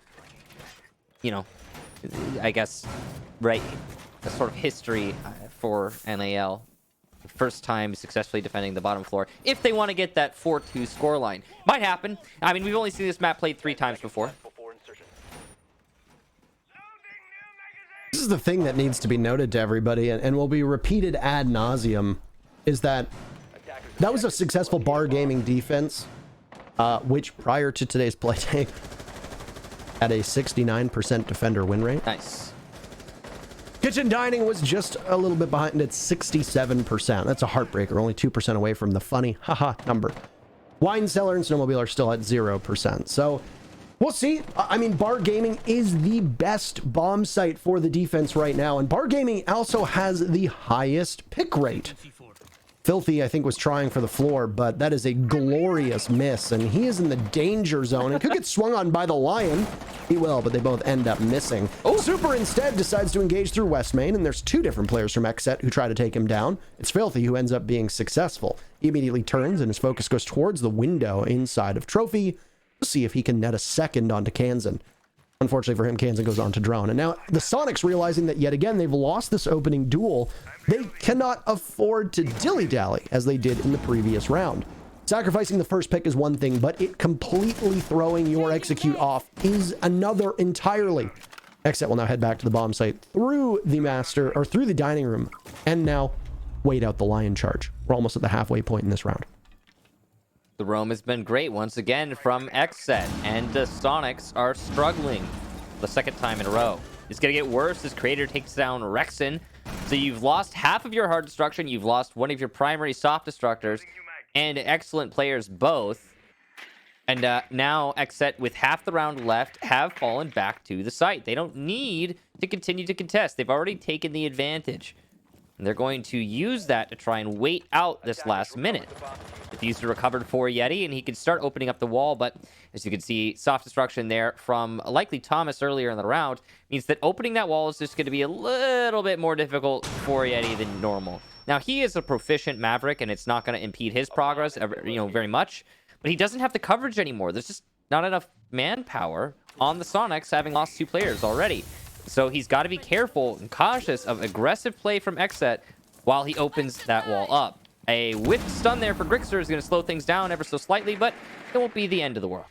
you know, I guess, right, a sort of history for NAL. First time successfully defending the bottom floor. If they want to get that 4-2 scoreline. Might happen. I mean, we've only seen this map played 3 times before. is the thing that needs to be noted to everybody, and will be repeated ad nauseum, is that that was a successful bar gaming defense, which prior to today's Playday had a 69% defender win rate. Nice. Kitchen dining was just a little bit behind at 67%. That's a heartbreaker, only 2% away from the funny haha number. Wine cellar and snowmobile are still at 0%. So we'll see. I mean, bar gaming is the best bomb site for the defense right now, and bar gaming also has the highest pick rate. Filthy, I think, was trying for the floor, but that is a glorious miss, and he is in the danger zone and could get swung on by the Lion. He will, but they both end up missing. Oh, Super instead decides to engage through West Main, and there's two different players from XSET who try to take him down. It's Filthy who ends up being successful. He immediately turns, and his focus goes towards the window inside of Trophy to see if he can net a second onto Kansan. Unfortunately for him, Kansan goes on to drone. And now the Soniqs, realizing that yet again they've lost this opening duel, they cannot afford to dilly-dally as they did in the previous round. Sacrificing the first pick is one thing, but it completely throwing your execute off is another entirely. XSET will now head back to the bomb site through the master, or through the dining room, and now wait out the Lion charge. We're almost at the halfway point in this round. The roam has been great once again from XSET, and the Soniqs are struggling the second time in a row. It's going to get worse as Creator takes down Rexon. So you've lost half of your hard destruction, you've lost one of your primary soft destructors, and excellent players both. And now XSET, with half the round left, have fallen back to the site. They don't need to continue to contest. They've already taken the advantage. And they're going to use that to try and wait out this last minute. Diffuser recovered for Yeti, and he can start opening up the wall, but as you can see, soft destruction there from likely Thomas earlier in the round means that opening that wall is just going to be a little bit more difficult for Yeti than normal. Now, he is a proficient Maverick, and it's not going to impede his progress, very much, but he doesn't have the coverage anymore. There's just not enough manpower on the Soniqs, having lost 2 players already. So he's got to be careful and cautious of aggressive play from XSET while he opens that wall up. A whipped stun there for Grixer is going to slow things down ever so slightly, but it won't be the end of the world.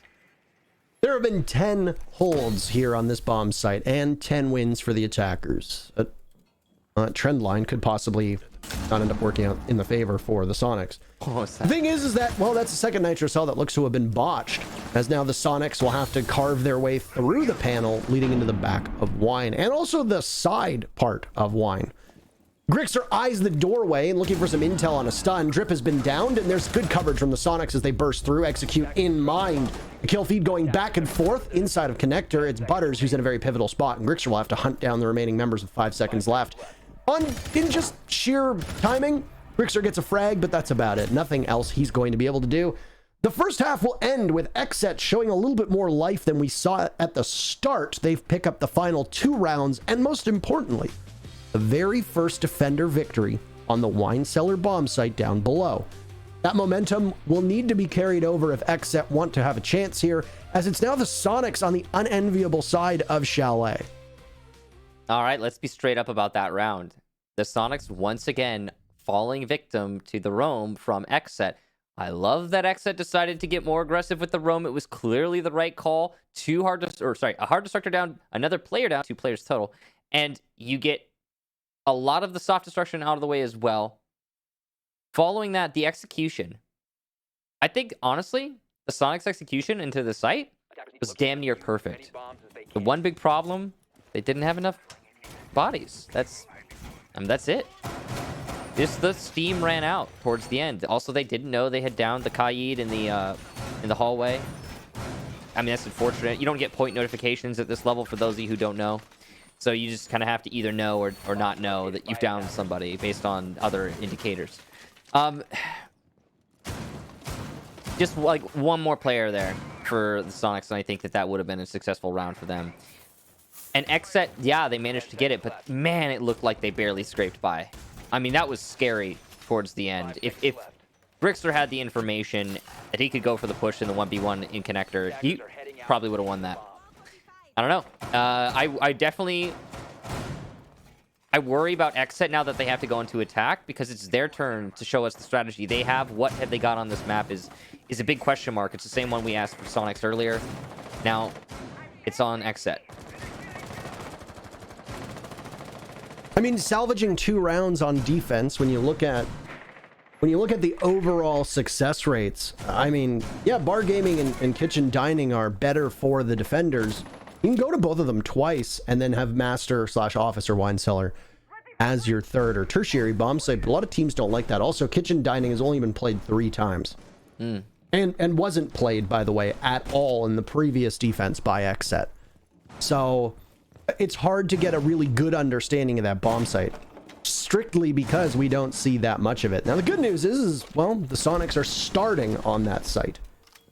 There have been 10 holds here on this bomb site and 10 wins for the attackers. A trend line could possibly not end up working out in the favor for the Soniqs. The thing is that, well, that's a second Nitro Cell that looks to have been botched, as now the Soniqs will have to carve their way through the panel leading into the back of Wine, and also the side part of Wine. Grixer eyes the doorway and looking for some intel on a stun. Drip has been downed, and there's good coverage from the Soniqs as they burst through, execute in mind. The kill feed going back and forth inside of Connector. It's Butters who's in a very pivotal spot, and Grixer will have to hunt down the remaining members with 5 seconds left. In just sheer timing, Grixer gets a frag, but that's about it. Nothing else he's going to be able to do. The first half will end with XSET showing a little bit more life than we saw at the start. They've picked up the final 2 rounds, and most importantly, the very first defender victory on the wine cellar bomb site down below. That momentum will need to be carried over if XSET want to have a chance here, as it's now the Soniqs on the unenviable side of Chalet. All right, let's be straight up about that round. The Soniqs once again falling victim to the roam from XSET. I love that XSET decided to get more aggressive with the roam. It was clearly the right call. A hard destructor down, another player down, 2 players total, and you get a lot of the soft destruction out of the way as well. Following that, the execution. I think, honestly, the Soniqs execution into the site was damn near perfect. The one big problem, they didn't have enough bodies. That's it. The steam ran out towards the end. Also, they didn't know they had downed the Kaid in the hallway. I mean, that's unfortunate. You don't get point notifications at this level for those of you who don't know. So you just kind of have to either know or not know that you've downed somebody based on other indicators. Just like one more player there for the Soniqs, and I think that would have been a successful round for them. And XSET, yeah, they managed to get it, but man, it looked like they barely scraped by. I mean, that was scary towards the end. If Grixer had the information that he could go for the push in the 1v1 in Connector, he probably would have won that. I don't know. I worry about XSET now that they have to go into attack, because it's their turn to show us the strategy they have. What have they got on this map is a big question mark. It's the same one we asked for Soniqs earlier. Now, it's on XSET. I mean, salvaging 2 rounds on defense, when you look at the overall success rates, I mean, yeah, bar gaming and kitchen dining are better for the defenders. You can go to both of them twice and then have master / officer wine cellar as your third or tertiary bomb site, but a lot of teams don't like that. Also, kitchen dining has only been played 3 times. And wasn't played, by the way, at all in the previous defense by XSET. So it's hard to get a really good understanding of that bomb site, strictly because we don't see that much of it. Now, the good news is, well, the Soniqs are starting on that site.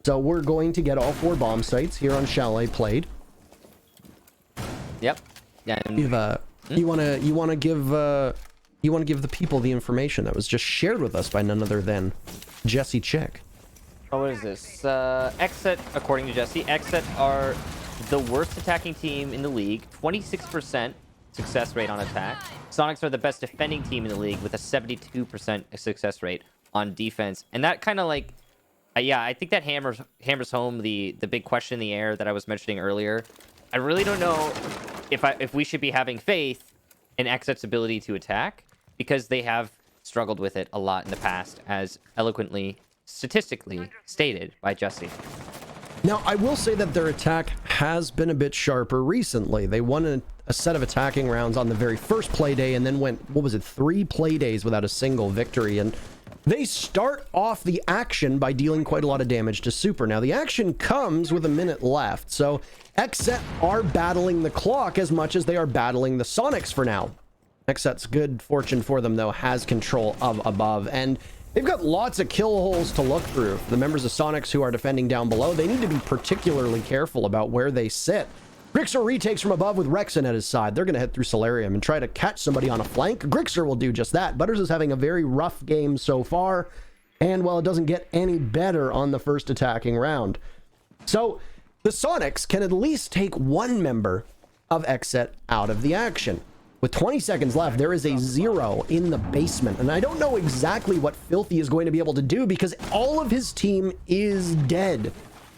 So we're going to get all 4 bomb sites here on Chalet played. Yep. Yeah. You want to give the people the information that was just shared with us by none other than Jesse Chick. Oh, what is this? XSET, according to Jesse, XSET are the worst attacking team in the league, 26% success rate on attack. Soniqs are the best defending team in the league with a 72% success rate on defense. And that kind of like, yeah, I think that hammers home the big question in the air that I was mentioning earlier. I really don't know if we should be having faith in XSET's ability to attack, because they have struggled with it a lot in the past, as eloquently, statistically stated by Jesse. Now, I will say that their attack has been a bit sharper recently. They won a set of attacking rounds on the very first Playday and then went, what was it, 3 Playdays without a single victory. And they start off the action by dealing quite a lot of damage to Super. Now, the action comes with a minute left, so XSET are battling the clock as much as they are battling the Soniqs for now. XSET's good fortune for them, though, has control of above, and they've got lots of kill holes to look through. The members of Soniqs who are defending down below, they need to be particularly careful about where they sit. Grixer retakes from above with Rexon at his side. They're going to head through Solarium and try to catch somebody on a flank. Grixer will do just that. Butters is having a very rough game so far, and well, it doesn't get any better on the first attacking round. So the Soniqs can at least take 1 member of XSET out of the action. With 20 seconds left, there is a 0 in the basement, and I don't know exactly what Filthy is going to be able to do because all of his team is dead.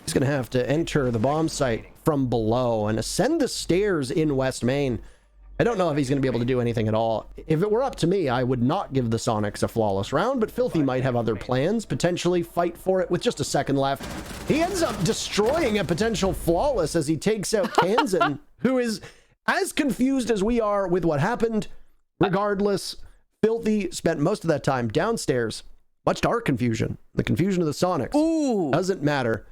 He's going to have to enter the bomb site from below and ascend the stairs in West Main. I don't know if he's going to be able to do anything at all. If it were up to me, I would not give the Soniqs a flawless round, but Filthy might have other plans, potentially fight for it with just a second left. He ends up destroying a potential flawless as he takes out Kansan, who is as confused as we are with what happened. Regardless, Filthy spent most of that time downstairs, much to our confusion. The confusion of the Soniqs. Ooh. Doesn't matter.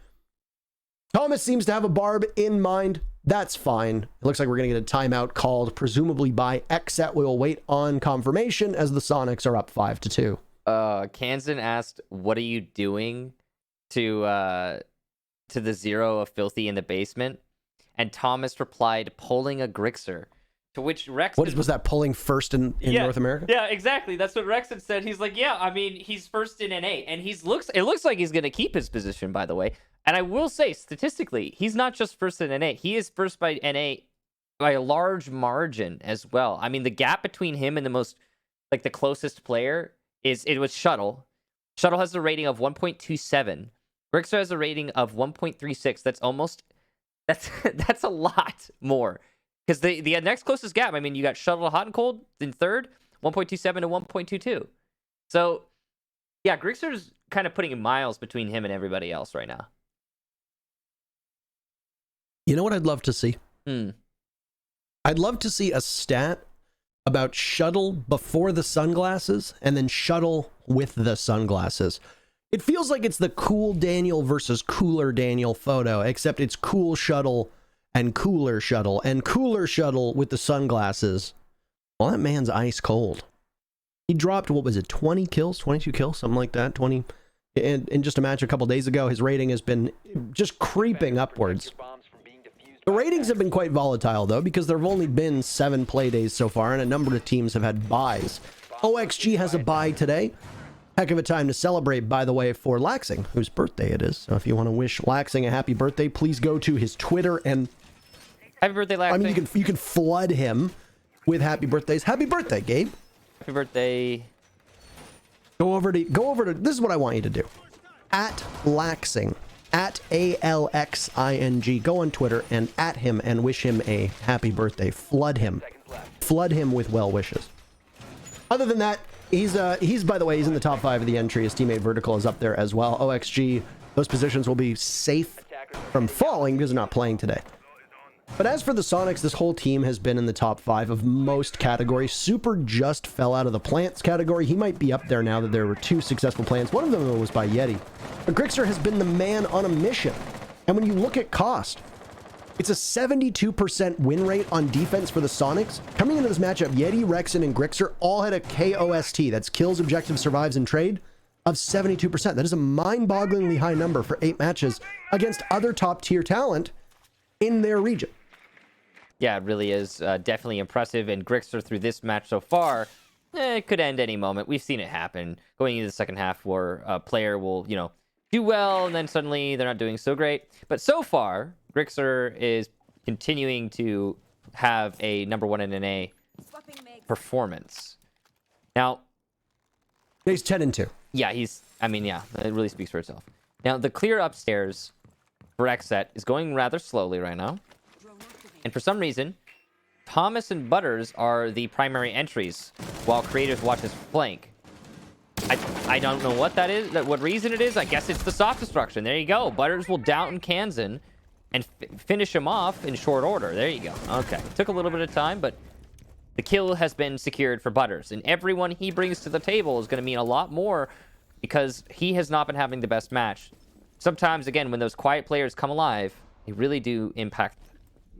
Thomas seems to have a barb in mind. That's fine. It looks like we're going to get a timeout called, presumably by XSET. We will wait on confirmation as the Soniqs are up 5-2. Kansan asked, "What are you doing to the 0 of Filthy in the basement?" And Thomas replied, "Pulling a Grixer." To which Rex... What was that, pulling first in North America? Yeah, exactly. That's what Rex had said. He's like, yeah, I mean, he's first in NA. And it looks like he's going to keep his position, by the way. And I will say, statistically, he's not just first in NA. He is first by NA by a large margin as well. I mean, the gap between him and the closest player it was Shuttle. Shuttle has a rating of 1.27. Grixer has a rating of 1.36. That's a lot more. Because the next closest gap, I mean, you got Shuttle Hot and Cold in third, 1.27 to 1.22. So, yeah, Grixer's kind of putting miles between him and everybody else right now. You know what I'd love to see? I'd love to see a stat about Shuttle before the sunglasses and then Shuttle with the sunglasses. It feels like it's the cool Daniel versus cooler Daniel photo, except it's cool Shuttle and cooler Shuttle with the sunglasses. Well, that man's ice cold. He dropped, what was it, 20 kills, 22 kills, something like that, 20. In just a match a couple days ago, his rating has been just creeping upwards. The ratings have been quite volatile, though, because there have only been 7 Playdays so far, and a number of teams have had buys. OXG has a buy today. Heck of a time to celebrate, by the way, for Laxing, whose birthday it is. So if you want to wish Laxing a happy birthday, please go to his Twitter and... Happy birthday, Laxing. I mean, you can flood him with happy birthdays. Happy birthday, Gabe. Happy birthday. Go over to... This is what I want you to do. At Laxing at ALXING. Go on Twitter and at him and wish him a happy birthday. Flood him. Flood him with well wishes. Other than that, he's by the way, he's in the top 5 of the entry. His teammate Vertical is up there as well. OXG, those positions will be safe from falling because they're not playing today. But as for the Sonics, this whole team has been in the top 5 of most categories. Super just fell out of the plants category. He might be up there now that there were 2 successful plants. One of them was by Yeti. But Grixer has been the man on a mission. And when you look at cost, it's a 72% win rate on defense for the Sonics. Coming into this matchup, Yeti, Rexen, and Grixer all had a KOST, that's kills, objective, survives, and trade, of 72%. That is a mind-bogglingly high number for 8 matches against other top-tier talent in their region. Yeah, it really is definitely impressive. And Grixer through this match so far, it could end any moment. We've seen it happen going into the second half where a player will, do well and then suddenly they're not doing so great. But so far, Grixer is continuing to have a number 1 in NA performance. Now, he's 10-2. Yeah, it really speaks for itself. Now, the clear upstairs for XSET is going rather slowly right now. And for some reason, Thomas and Butters are the primary entries, while Creators watches flank. I don't know what that is, what reason it is. I guess it's the soft destruction. There you go. Butters will down Kansan and finish him off in short order. There you go. Okay. Took a little bit of time, but the kill has been secured for Butters. And everyone he brings to the table is going to mean a lot more because he has not been having the best match. Sometimes, again, when those quiet players come alive, they really do impact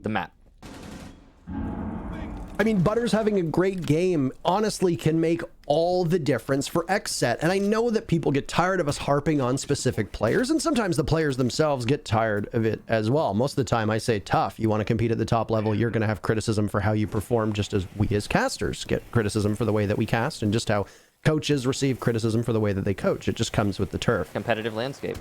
the map. I mean, Butters having a great game honestly can make all the difference for XSET. And I know that people get tired of us harping on specific players, and sometimes the players themselves get tired of it as well. Most of the time I say, tough, you want to compete at the top level, you're going to have criticism for how you perform, just as we as casters get criticism for the way that we cast, and just how coaches receive criticism for the way that they coach. It just comes with the turf. Competitive landscape.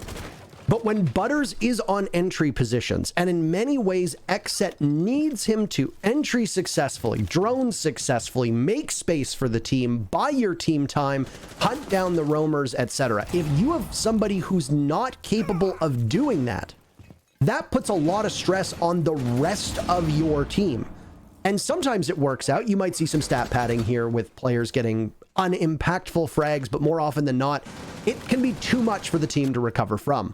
But when Butters is on entry positions, and in many ways XSET needs him to entry successfully, drone successfully, make space for the team, buy your team time, hunt down the roamers, etc. If you have somebody who's not capable of doing that, that puts a lot of stress on the rest of your team. And sometimes it works out. You might see some stat padding here with players getting unimpactful frags, but more often than not, it can be too much for the team to recover from.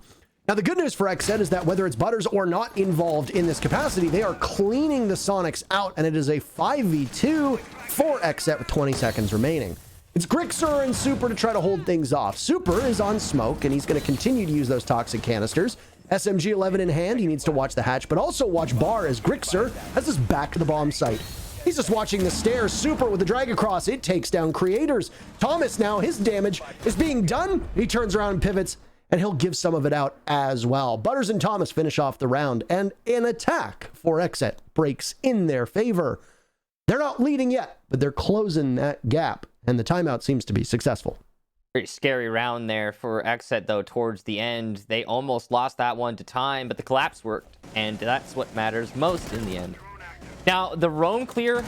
Now, the good news for XSET is that whether it's Butters or not involved in this capacity, they are cleaning the Sonics out, and it is a 5v2 for XSET with 20 seconds remaining. It's Grixer and Super to try to hold things off. Super is on smoke, and he's going to continue to use those toxic canisters. SMG-11 in hand, he needs to watch the hatch, but also watch Bar as Grixer has his back to the bomb site. He's just watching the stairs. Super with the drag across. It takes down Creators. Thomas now, his damage is being done. He turns around and pivots, and he'll give some of it out as well. Butters and Thomas finish off the round, and an attack for XSET breaks in their favor. They're not leading yet, but they're closing that gap, and the timeout seems to be successful. Very scary round there for XSET, though, towards the end. They almost lost that one to time, but the collapse worked, and that's what matters most in the end. Now, the roam clear,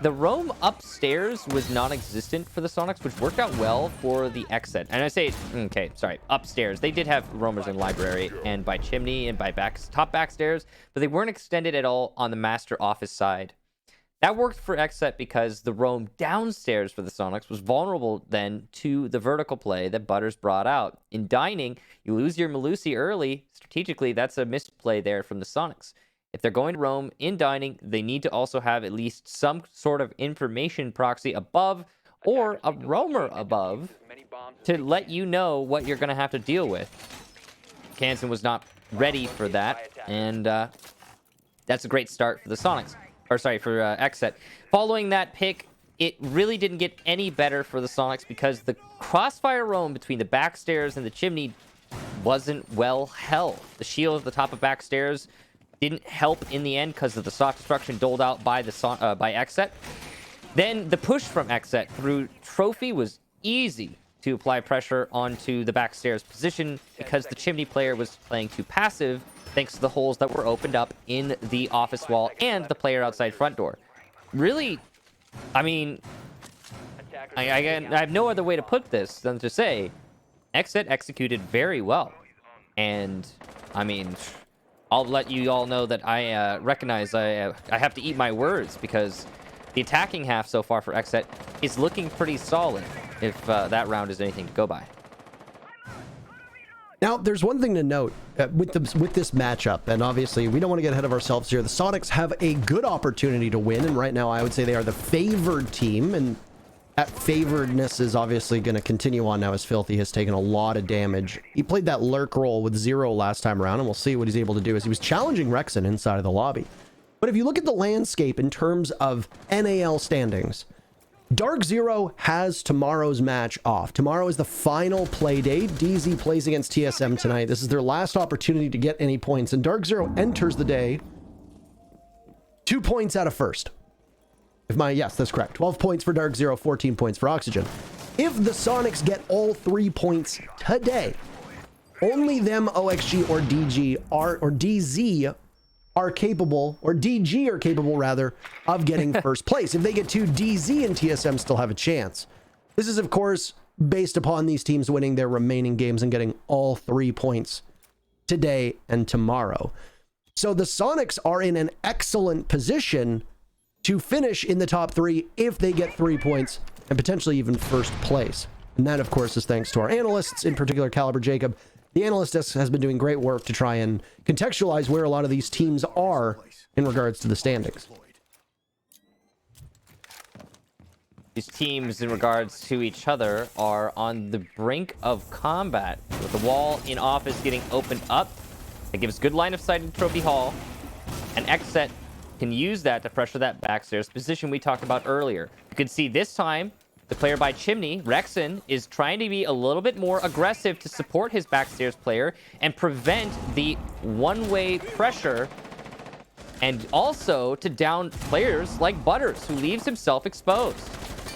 the roam upstairs was non-existent for the Sonics, which worked out well for the XSET. And I say, okay, sorry, upstairs. They did have roamers in library and by chimney and by top backstairs, but they weren't extended at all on the master office side. That worked for XSET because the roam downstairs for the Sonics was vulnerable then to the vertical play that Butters brought out. In dining, you lose your Melusi early. Strategically, that's a misplay there from the Sonics. If they're going to roam in dining, they need to also have at least some sort of information proxy above or a roamer above to let you know what you're going to have to deal with. Kansan was not ready for that, and that's a great start for the Sonics. Or sorry, for XSET. Following that pick, it really didn't get any better for the Sonics because the crossfire roam between the backstairs and the chimney wasn't well held. The shield at the top of backstairs didn't help in the end because of the soft destruction doled out by by XSET. Then the push from XSET through Trophy was easy to apply pressure onto the backstairs position because the chimney player was playing too passive thanks to the holes that were opened up in the office wall and the player outside front door. Really, I mean, I have no other way to put this than to say XSET executed very well. And I mean, I'll let you all know that I recognize I have to eat my words, because the attacking half so far for XSET is looking pretty solid, if that round is anything to go by. Now, there's one thing to note with this matchup, and obviously we don't want to get ahead of ourselves here. The Soniqs have a good opportunity to win, and right now I would say they are the favored team, and that favoredness is obviously going to continue on now as Filthy has taken a lot of damage. He played that lurk role with Zero last time around, and we'll see what he's able to do as he was challenging Rexon inside of the lobby. But if you look at the landscape in terms of NAL standings, Dark Zero has tomorrow's match off. Tomorrow is the final play day. DZ plays against TSM tonight. This is their last opportunity to get any points, and Dark Zero enters the day 2 points out of first. Yes, that's correct. 12 points for Dark Zero, 14 points for Oxygen. If the Soniqs get all 3 points today, only them, OXG or DG or DZ are capable, or DG are capable rather, of getting first place. If they get 2, DZ and TSM still have a chance. This is, of course, based upon these teams winning their remaining games and getting all 3 points today and tomorrow. So the Soniqs are in an excellent position to finish in the top 3 if they get 3 points and potentially even first place. And that, of course, is thanks to our analysts, in particular Caliber Jacob. The analyst desk has been doing great work to try and contextualize where a lot of these teams are in regards to the standings. These teams, in regards to each other, are on the brink of combat, with the wall in office getting opened up. It gives good line of sight in Trophy Hall, and XSET can use that to pressure that backstairs position we talked about earlier. You can see this time, the player by Chimney, Rexon, is trying to be a little bit more aggressive to support his backstairs player and prevent the one-way pressure, and also to down players like Butters, who leaves himself exposed.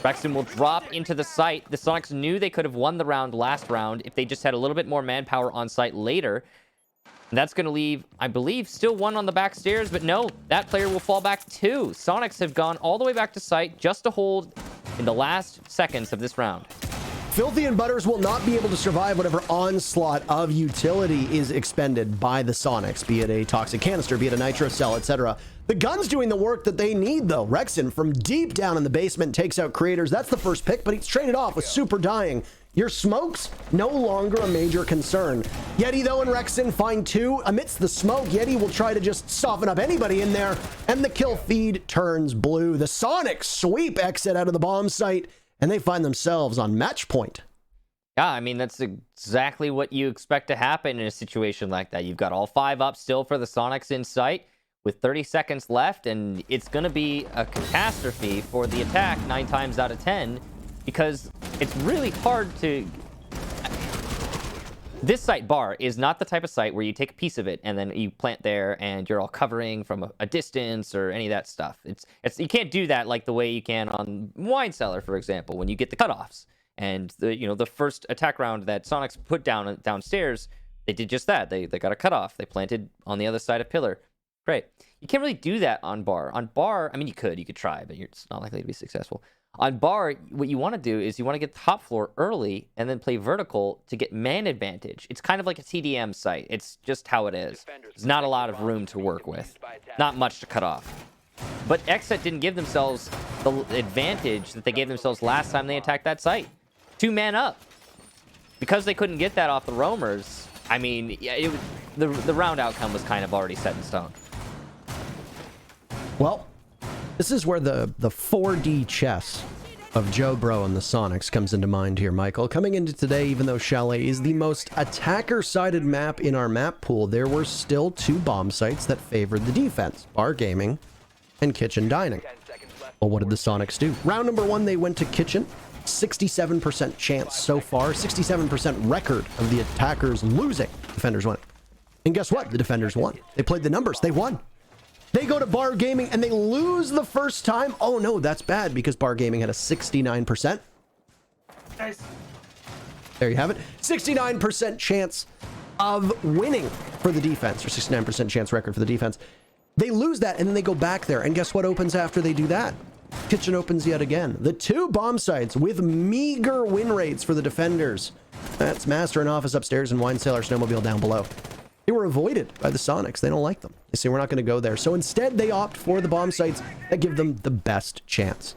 Rexon will drop into the site. The Soniqs knew they could have won the round last round if they just had a little bit more manpower on site later. And that's going to leave, I believe, still 1 on the back stairs, but no, that player will fall back 2. Soniqs have gone all the way back to site just to hold in the last seconds of this round. Filthy and Butters will not be able to survive whatever onslaught of utility is expended by the Soniqs, be it a toxic canister, be it a nitro cell, etc. The gun's doing the work that they need, though. Rexon, from deep down in the basement, takes out Creators. That's the first pick, but he's traded off with Super Dying. Your smokes, no longer a major concern. Yeti, though, and Rexon find 2. Amidst the smoke, Yeti will try to just soften up anybody in there, and the kill feed turns blue. The Soniqs sweep XSET out of the bomb site, and they find themselves on match point. Yeah, I mean, that's exactly what you expect to happen in a situation like that. You've got all 5 up still for the Soniqs in sight with 30 seconds left, and it's going to be a catastrophe for the attack 9 times out of 10, because it's really hard to... This site, Bar, is not the type of site where you take a piece of it and then you plant there and you're all covering from a distance or any of that stuff. You can't do that like the way you can on Wine Cellar, for example, when you get the cutoffs. And the first attack round that Soniqs put downstairs, they did just that. They got a cutoff. They planted on the other side of Pillar. Great. You can't really do that on Bar. On Bar, I mean, you could try, but it's not likely to be successful. On Bar, what you want to do is you want to get the top floor early and then play vertical to get man advantage. It's kind of like a TDM site. It's just how it is. There's not a lot of room to work with. Not much to cut off. But XSET didn't give themselves the advantage that they gave themselves last time they attacked that site. 2 man up. Because they couldn't get that off the roamers, I mean, the round outcome was kind of already set in stone. Well, this is where the 4D chess of Joe Bro and the Soniqs comes into mind here, Michael. Coming into today, even though Chalet is the most attacker-sided map in our map pool, there were still 2 bomb sites that favored the defense, Bar Gaming and Kitchen Dining. Well, what did the Soniqs do? Round number 1, they went to Kitchen. 67% chance so far, 67% record of the attackers losing. Defenders won. And guess what? The defenders won. They played the numbers. They won. They go to Bar Gaming and they lose the first time. Oh no, that's bad because Bar Gaming had a 69%. Nice. There you have it. 69% chance of winning for the defense, or 69% chance record for the defense. They lose that and then they go back there. And guess what opens after they do that? Kitchen opens yet again. The 2 bomb sites with meager win rates for the defenders. That's Master and Office upstairs and Wine Sailor Snowmobile down below. They were avoided by the Sonics. They don't like them. They say we're not going to go there. So instead, they opt for the bomb sites that give them the best chance.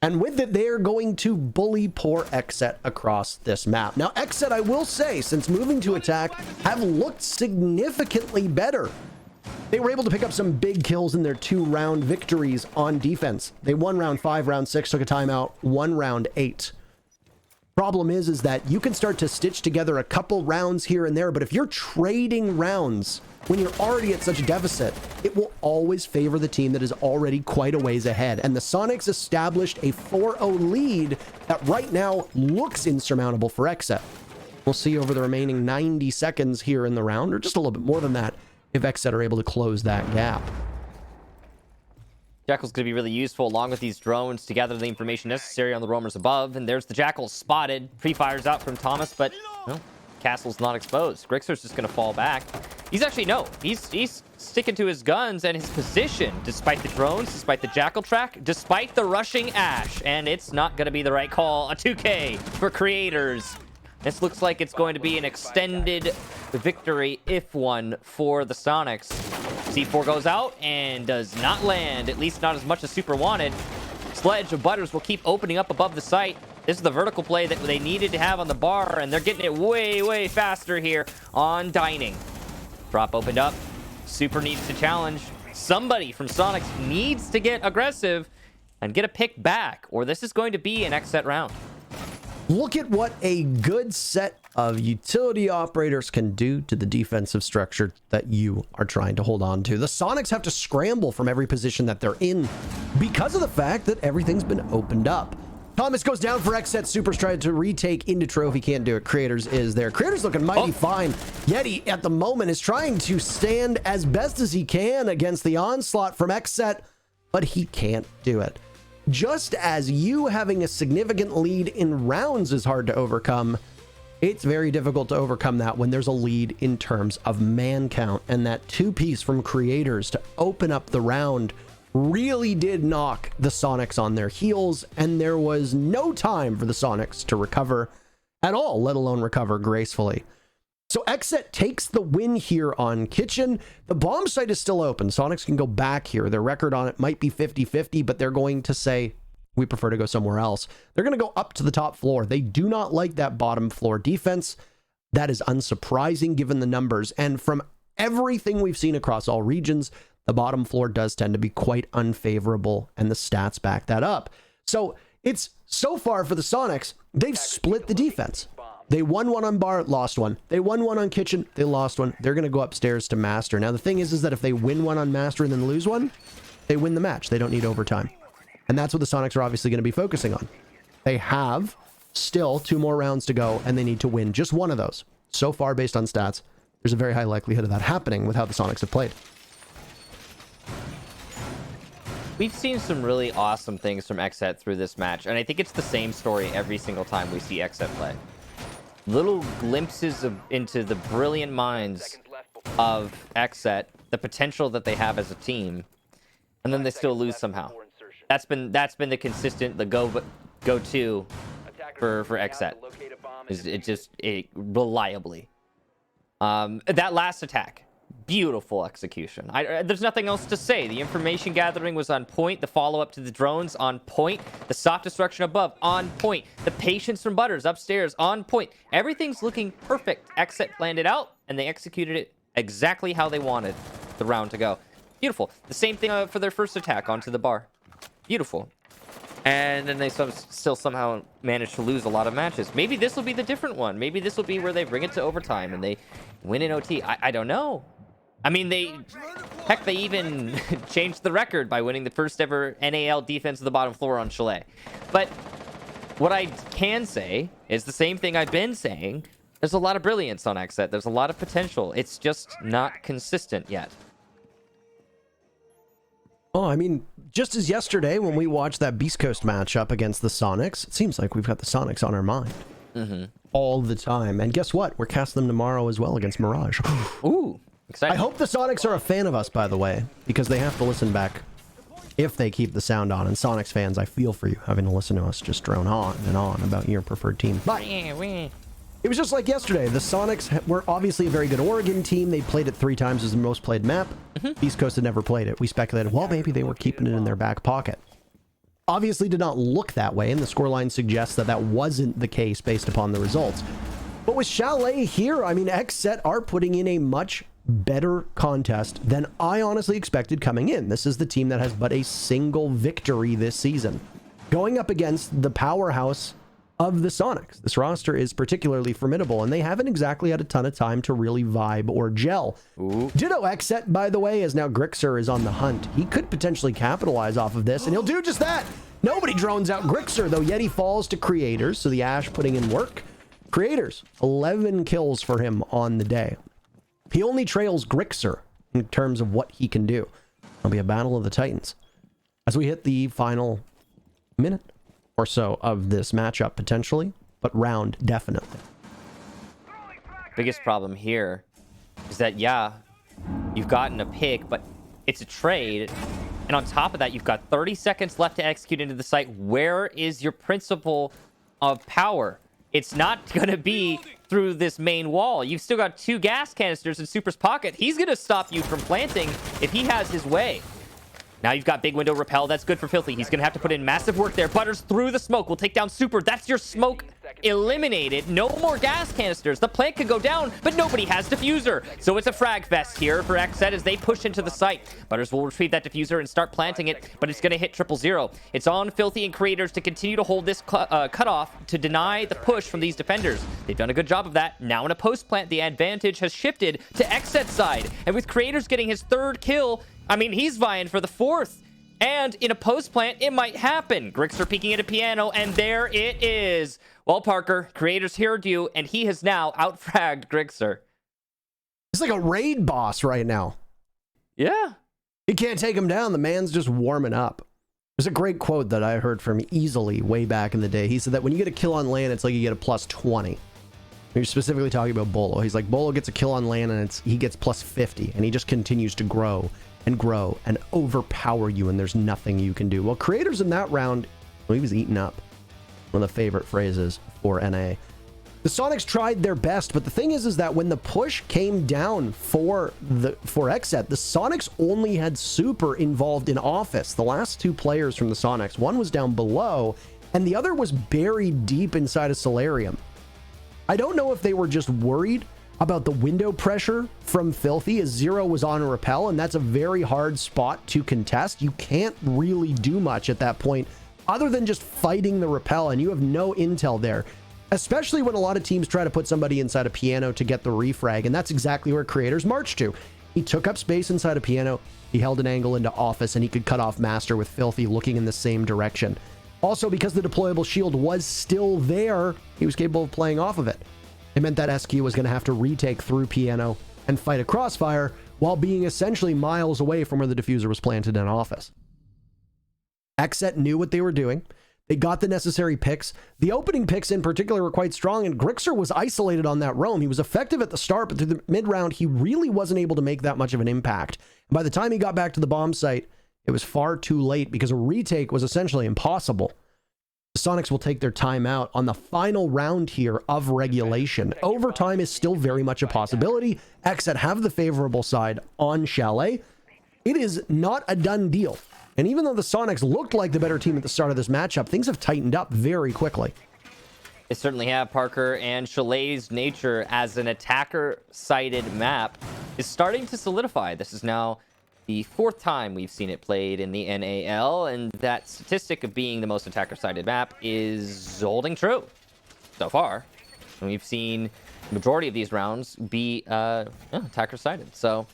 And with it, they are going to bully poor XSET across this map. Now, XSET, I will say, since moving to attack, have looked significantly better. They were able to pick up some big kills in their 2-round victories on defense. They won round 5, round 6, took a timeout, won round 8. Problem is that you can start to stitch together a couple rounds here and there, but if you're trading rounds when you're already at such a deficit, it will always favor the team that is already quite a ways ahead. And the Sonics established a 4-0 lead that right now looks insurmountable for XSET. We'll see over the remaining 90 seconds here in the round, or just a little bit more than that, if XSET are able to close that gap. Jackal's going to be really useful along with these drones to gather the information necessary on the roamers above. And there's the Jackal spotted. Pre-fires out from Thomas, but no, Castle's not exposed. Grixer's just going to fall back. He's actually, no, he's sticking to his guns and his position, despite the drones, despite the Jackal track, despite the rushing Ash. And it's not going to be the right call. A 2K for creators. This looks like it's going to be an extended victory, if one, for the Sonics. C4 goes out and does not land, at least not as much as Super wanted. Sledge of Butters will keep opening up above the site. This is the vertical play that they needed to have on the bar, and they're getting it way, way faster here on Dining. Drop opened up. Super needs to challenge. Somebody from Sonics needs to get aggressive and get a pick back, or this is going to be an XSET round. Look at what a good set of utility operators can do to the defensive structure that you are trying to hold on to. The Sonics have to scramble from every position that they're in because of the fact that everything's been opened up. Thomas goes down for XSET. Super's tried to retake into Trophy. Can't do it. Creators is there. Creators looking mighty fine. Yeti at the moment is trying to stand as best as he can against the onslaught from XSET, but he can't do it. Just as you having a significant lead in rounds is hard to overcome, it's very difficult to overcome that when there's a lead in terms of man count. And that 2-piece from Creators to open up the round really did knock the Sonics on their heels, and there was no time for the Sonics to recover at all, let alone recover gracefully. So XSET takes the win here on Kitchen. The bomb site is still open. Sonics can go back here. Their record on it might be 50-50, but they're going to say, we prefer to go somewhere else. They're going to go up to the top floor. They do not like that bottom floor defense. That is unsurprising given the numbers. And from everything we've seen across all regions, the bottom floor does tend to be quite unfavorable, and the stats back that up. So it's so far for the Sonics, they've split the defense. They won one on bar, lost one. They won one on kitchen, they lost one. They're going to go upstairs to master. Now, the thing is that if they win one on master and then lose one, they win the match. They don't need overtime. And that's what the Sonics are obviously going to be focusing on. They have still 2 more rounds to go, and they need to win just one of those. So far, based on stats, there's a very high likelihood of that happening with how the Sonics have played. We've seen some really awesome things from XSET through this match, and I think it's the same story every single time we see XSET play. Little glimpses into the brilliant minds of XSET, the potential that they have as a team, and then they still lose somehow. That's been the consistent, the go-to for XSET. Is it reliably. That last attack, beautiful execution. There's nothing else to say. The information gathering was on point. The follow-up to the drones on point. The soft destruction above on point. The patience from Butters upstairs on point. Everything's looking perfect. XSET planned it out, and they executed it exactly how they wanted the round to go. Beautiful. The same thing for their first attack onto the bar. Beautiful. And then they still somehow managed to lose a lot of matches. Maybe this will be the different one. Maybe this will be where they bring it to overtime and they win in OT. I don't know. I mean, they even changed the record by winning the first ever NAL defense of the bottom floor on Chalet. But what I can say is the same thing I've been saying. There's a lot of brilliance on XSET. There's a lot of potential. It's just not consistent yet. Oh, I mean, just as yesterday when we watched that Beast Coast matchup against the Sonics, it seems like we've got the Sonics on our mind. All the time. And guess what? We're casting them tomorrow as well against Mirage. Ooh. Exciting. I hope the Sonics are a fan of us, by the way, because they have to listen back if they keep the sound on. And Sonics fans, I feel for you having to listen to us just drone on and on about your preferred team. But it was just like yesterday. The Sonics were obviously a very good Oregon team. They played it 3 times as the most played map. East Coast had never played it. We speculated, well, maybe they were keeping it in their back pocket. Obviously did not look that way, and the scoreline suggests that that wasn't the case based upon the results. But with Chalet here, I mean, XSET are putting in a much better contest than I honestly expected coming in. This is the team that has but a single victory this season, going up against the powerhouse of the Sonics. This roster is particularly formidable, and they haven't exactly had a ton of time to really vibe or gel. Ditto XSET, by the way, as now Grixer is on the hunt. He could potentially capitalize off of this, and he'll do just that. Nobody drones out Grixer, though, yet he falls to Creators, so the Ash putting in work. Creators, 11 kills for him on the day. He only trails Grixer in terms of what he can do. It'll be a battle of the Titans as we hit the final minute or so of this matchup potentially, but round definitely. Biggest problem here is that, yeah, you've gotten a pick, but it's a trade. And on top of that, you've got 30 seconds left to execute into the site. Where is your principle of power? It's not going to be through this main wall. You've still got 2 gas canisters in Super's pocket. He's going to stop you from planting if he has his way. Now you've got big window repel. That's good for Filthy. He's going to have to put in massive work there. Butters through the smoke. Will take down Super. That's your smoke eliminated. No more gas canisters. The plant could go down, but nobody has diffuser. So it's a frag fest here for XSET as they push into the site. Butters will retrieve that diffuser and start planting it, but it's going to hit 000. It's on Filthy and Creators to continue to hold this cutoff to deny the push from these defenders. They've done a good job of that. Now in a post plant, the advantage has shifted to XSET's side. And with Creators getting his 3rd kill, I mean, he's vying for the 4th. And in a post plant, it might happen. Grixer peeking at a piano, and there it is. Well, Parker, Creators heard you, and he has now outfragged Grixer. It's like a raid boss right now. Yeah. You can't take him down. The man's just warming up. There's a great quote that I heard from Easily way back in the day. He said that when you get a kill on land, it's like you get a plus 20. You're specifically talking about Bolo. He's like, Bolo gets a kill on land, and he gets plus 50, and he just continues to grow and grow and overpower you, and there's nothing you can do. Well, Creators in that round, well, he was eaten up. One of the favorite phrases for NA. The Sonics tried their best, but the thing is that when the push came down for XSET, the Sonics only had Super involved in Office. The last 2 players from the Sonics, one was down below, and the other was buried deep inside a Solarium. I don't know if they were just worried about the window pressure from Filthy, as Zero was on a repel, and that's a very hard spot to contest. You can't really do much at that point other than just fighting the repel, and you have no intel there, especially when a lot of teams try to put somebody inside a piano to get the refrag, and that's exactly where Creators marched to. He took up space inside a piano, he held an angle into Office, and he could cut off Master with Filthy looking in the same direction. Also, because the deployable shield was still there, he was capable of playing off of it. It meant that SQ was going to have to retake through piano and fight a crossfire while being essentially miles away from where the diffuser was planted in Office. XSET knew what they were doing. They got the necessary picks. The opening picks in particular were quite strong, and Grixer was isolated on that roam. He was effective at the start, but through the mid-round, he really wasn't able to make that much of an impact. And by the time he got back to the bomb site, it was far too late because a retake was essentially impossible. The Sonics will take their time out on the final round here of regulation. Overtime is still very much a possibility. XSET have the favorable side on Chalet. It is not a done deal. And even though the Sonics looked like the better team at the start of this matchup, things have tightened up very quickly. They certainly have, Parker, and Chalet's nature as an attacker-sided map is starting to solidify. This is now the 4th time we've seen it played in the NAL, and that statistic of being the most attacker-sided map is holding true so far. And we've seen the majority of these rounds be attacker-sided. So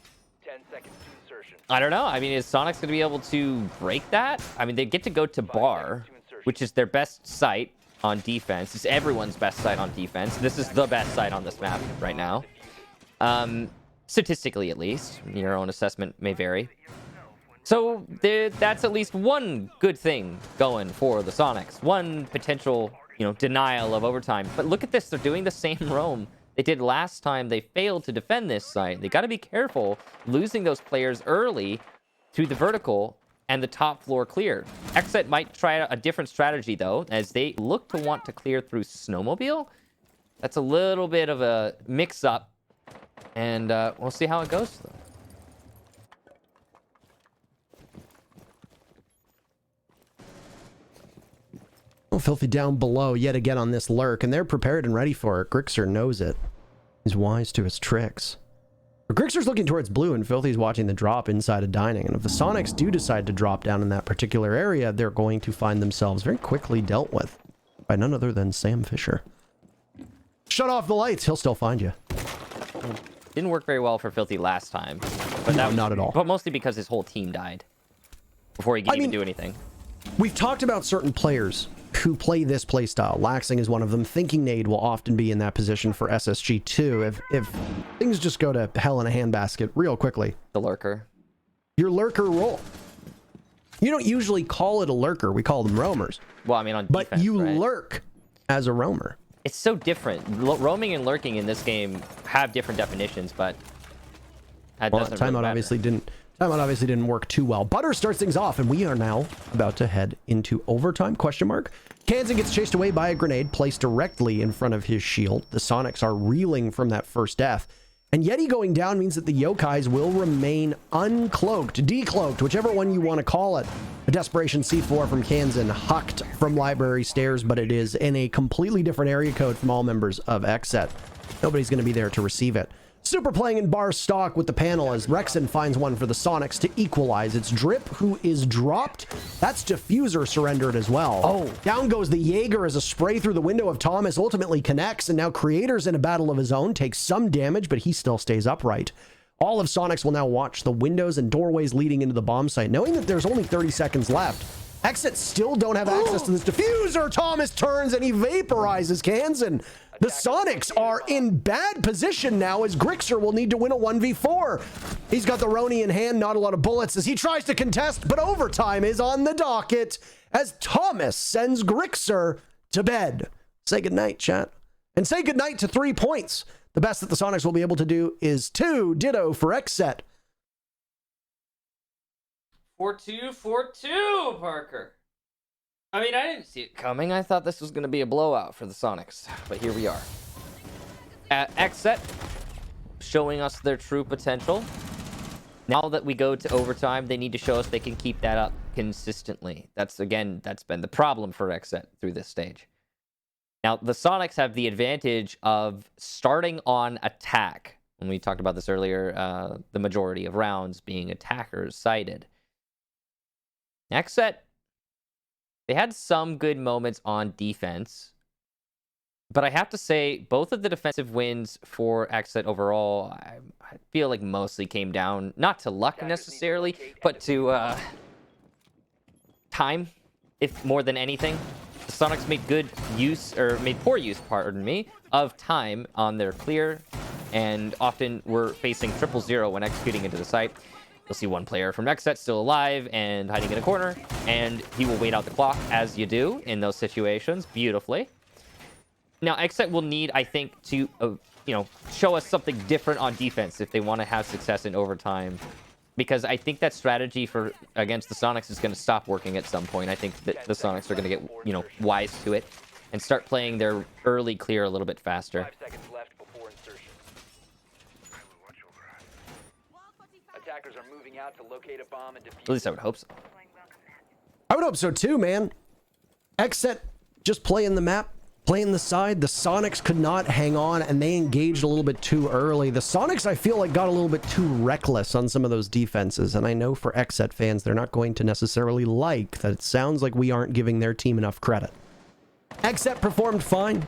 10 seconds to insertion. I don't know. I mean, is Sonics going to be able to break that? I mean, they get to go to Bar, which is their best site on defense. It's everyone's best site on defense. This is the best site on this map right now. Statistically, at least. Your own assessment may vary. So that's at least one good thing going for the Sonics. One potential, denial of overtime. But look at this. They're doing the same roam they did last time they failed to defend this site. They got to be careful losing those players early through the vertical and the top floor clear. XSET might try a different strategy, though, as they look to want to clear through Snowmobile. That's a little bit of a mix-up, and we'll see how it goes, though. Oh, Filthy down below yet again on this lurk, and they're prepared and ready for it. Grixer knows it. He's wise to his tricks. But Grixer's looking towards blue, and Filthy's watching the drop inside of dining. And if the Sonics do decide to drop down in that particular area, they're going to find themselves very quickly dealt with by none other than Sam Fisher. Shut off the lights. He'll still find you. Didn't work very well for Filthy last time. But No, not at all. But mostly because his whole team died before he could even do anything. We've talked about certain players who play this playstyle. Laxing is one of them. Thinking Nade will often be in that position for SSG too. If things just go to hell in a handbasket real quickly. The lurker. Your lurker role. You don't usually call it a lurker. We call them roamers. Well, I mean on but defense, you right? lurk as a roamer. It's so different. Roaming and lurking in this game have different definitions, but that Well, doesn't timeout really obviously didn't work too well. Butter starts things off, and we are now about to head into overtime, question mark. Kansan gets chased away by a grenade placed directly in front of his shield. The Sonics are reeling from that first death. And Yeti going down means that the Yokais will remain uncloaked, decloaked, whichever one you want to call it. A desperation C4 from Kansan, hucked from library stairs, but it is in a completely different area code from all members of XSET. Nobody's going to be there to receive it. Super playing in bar stock with the panel as Rexon finds one for the Sonics to equalize. It's Drip who is dropped. That's Diffuser surrendered as well. Oh, down goes the Jaeger as a spray through the window of Thomas ultimately connects, and now Creator's in a battle of his own, takes some damage, but he still stays upright. All of Sonics will now watch the windows and doorways leading into the bomb site, knowing that there's only 30 seconds left. XSET still don't have access to this diffuser. Thomas turns and he vaporizes Kansan. The Sonics are in bad position now as Grixer will need to win a 1v4. He's got the Roni in hand, not a lot of bullets as he tries to contest, but overtime is on the docket as Thomas sends Grixer to bed. Say goodnight, chat. And say goodnight to 3 points. The best that the Sonics will be able to do is 2. Ditto for XSET. 4-2, 4-2, Parker. I mean, I didn't see it coming. I thought this was going to be a blowout for the Sonics, but here we are. XSET showing us their true potential. Now that we go to overtime, they need to show us they can keep that up consistently. That's been the problem for XSET through this stage. Now, the Sonics have the advantage of starting on attack. When we talked about this earlier, the majority of rounds being attackers sided. XSET, they had some good moments on defense, but I have to say both of the defensive wins for XSET overall, I feel like mostly came down not to luck necessarily, but to time, if more than anything. The Sonics made poor use, pardon me, of time on their clear, and often were facing 000 when executing into the site. You'll see one player from XSET still alive and hiding in a corner, and he will wait out the clock, as you do in those situations, beautifully. Now, XSET will need, I think, to show us something different on defense if they want to have success in overtime, because I think that strategy against the Sonics is going to stop working at some point. I think that the Sonics are going to get wise to it and start playing their early clear a little bit faster. 5 seconds left before insertion. Attackers are moving out to locate a bomb and defuse. At least I would hope so. I would hope so too, man. XSET just playing the map, playing the side. The Sonics could not hang on, and they engaged a little bit too early. The Sonics, I feel like, got a little bit too reckless on some of those defenses, and I know for XSET fans, they're not going to necessarily like that. It sounds like we aren't giving their team enough credit. XSET performed fine.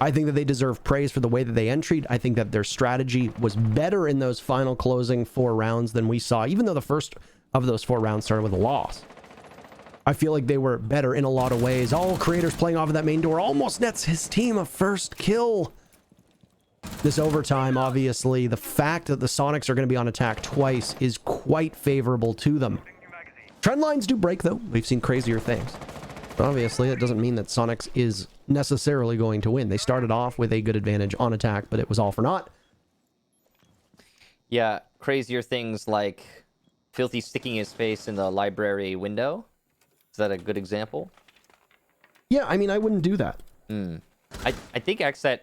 I think that they deserve praise for the way that they entered. I think that their strategy was better in those final closing 4 rounds than we saw, even though the first of those 4 rounds started with a loss. I feel like they were better in a lot of ways. All Creators playing off of that main door almost nets his team a first kill. This overtime, obviously, the fact that the Sonics are going to be on attack twice is quite favorable to them. Trend lines do break, though. We've seen crazier things. But obviously, that doesn't mean that Sonics is necessarily going to win. They started off with a good advantage on attack, but it was all for naught. Yeah, crazier things like Filthy sticking his face in the library window. Is that a good example? Yeah, I mean, I wouldn't do that. I think XSET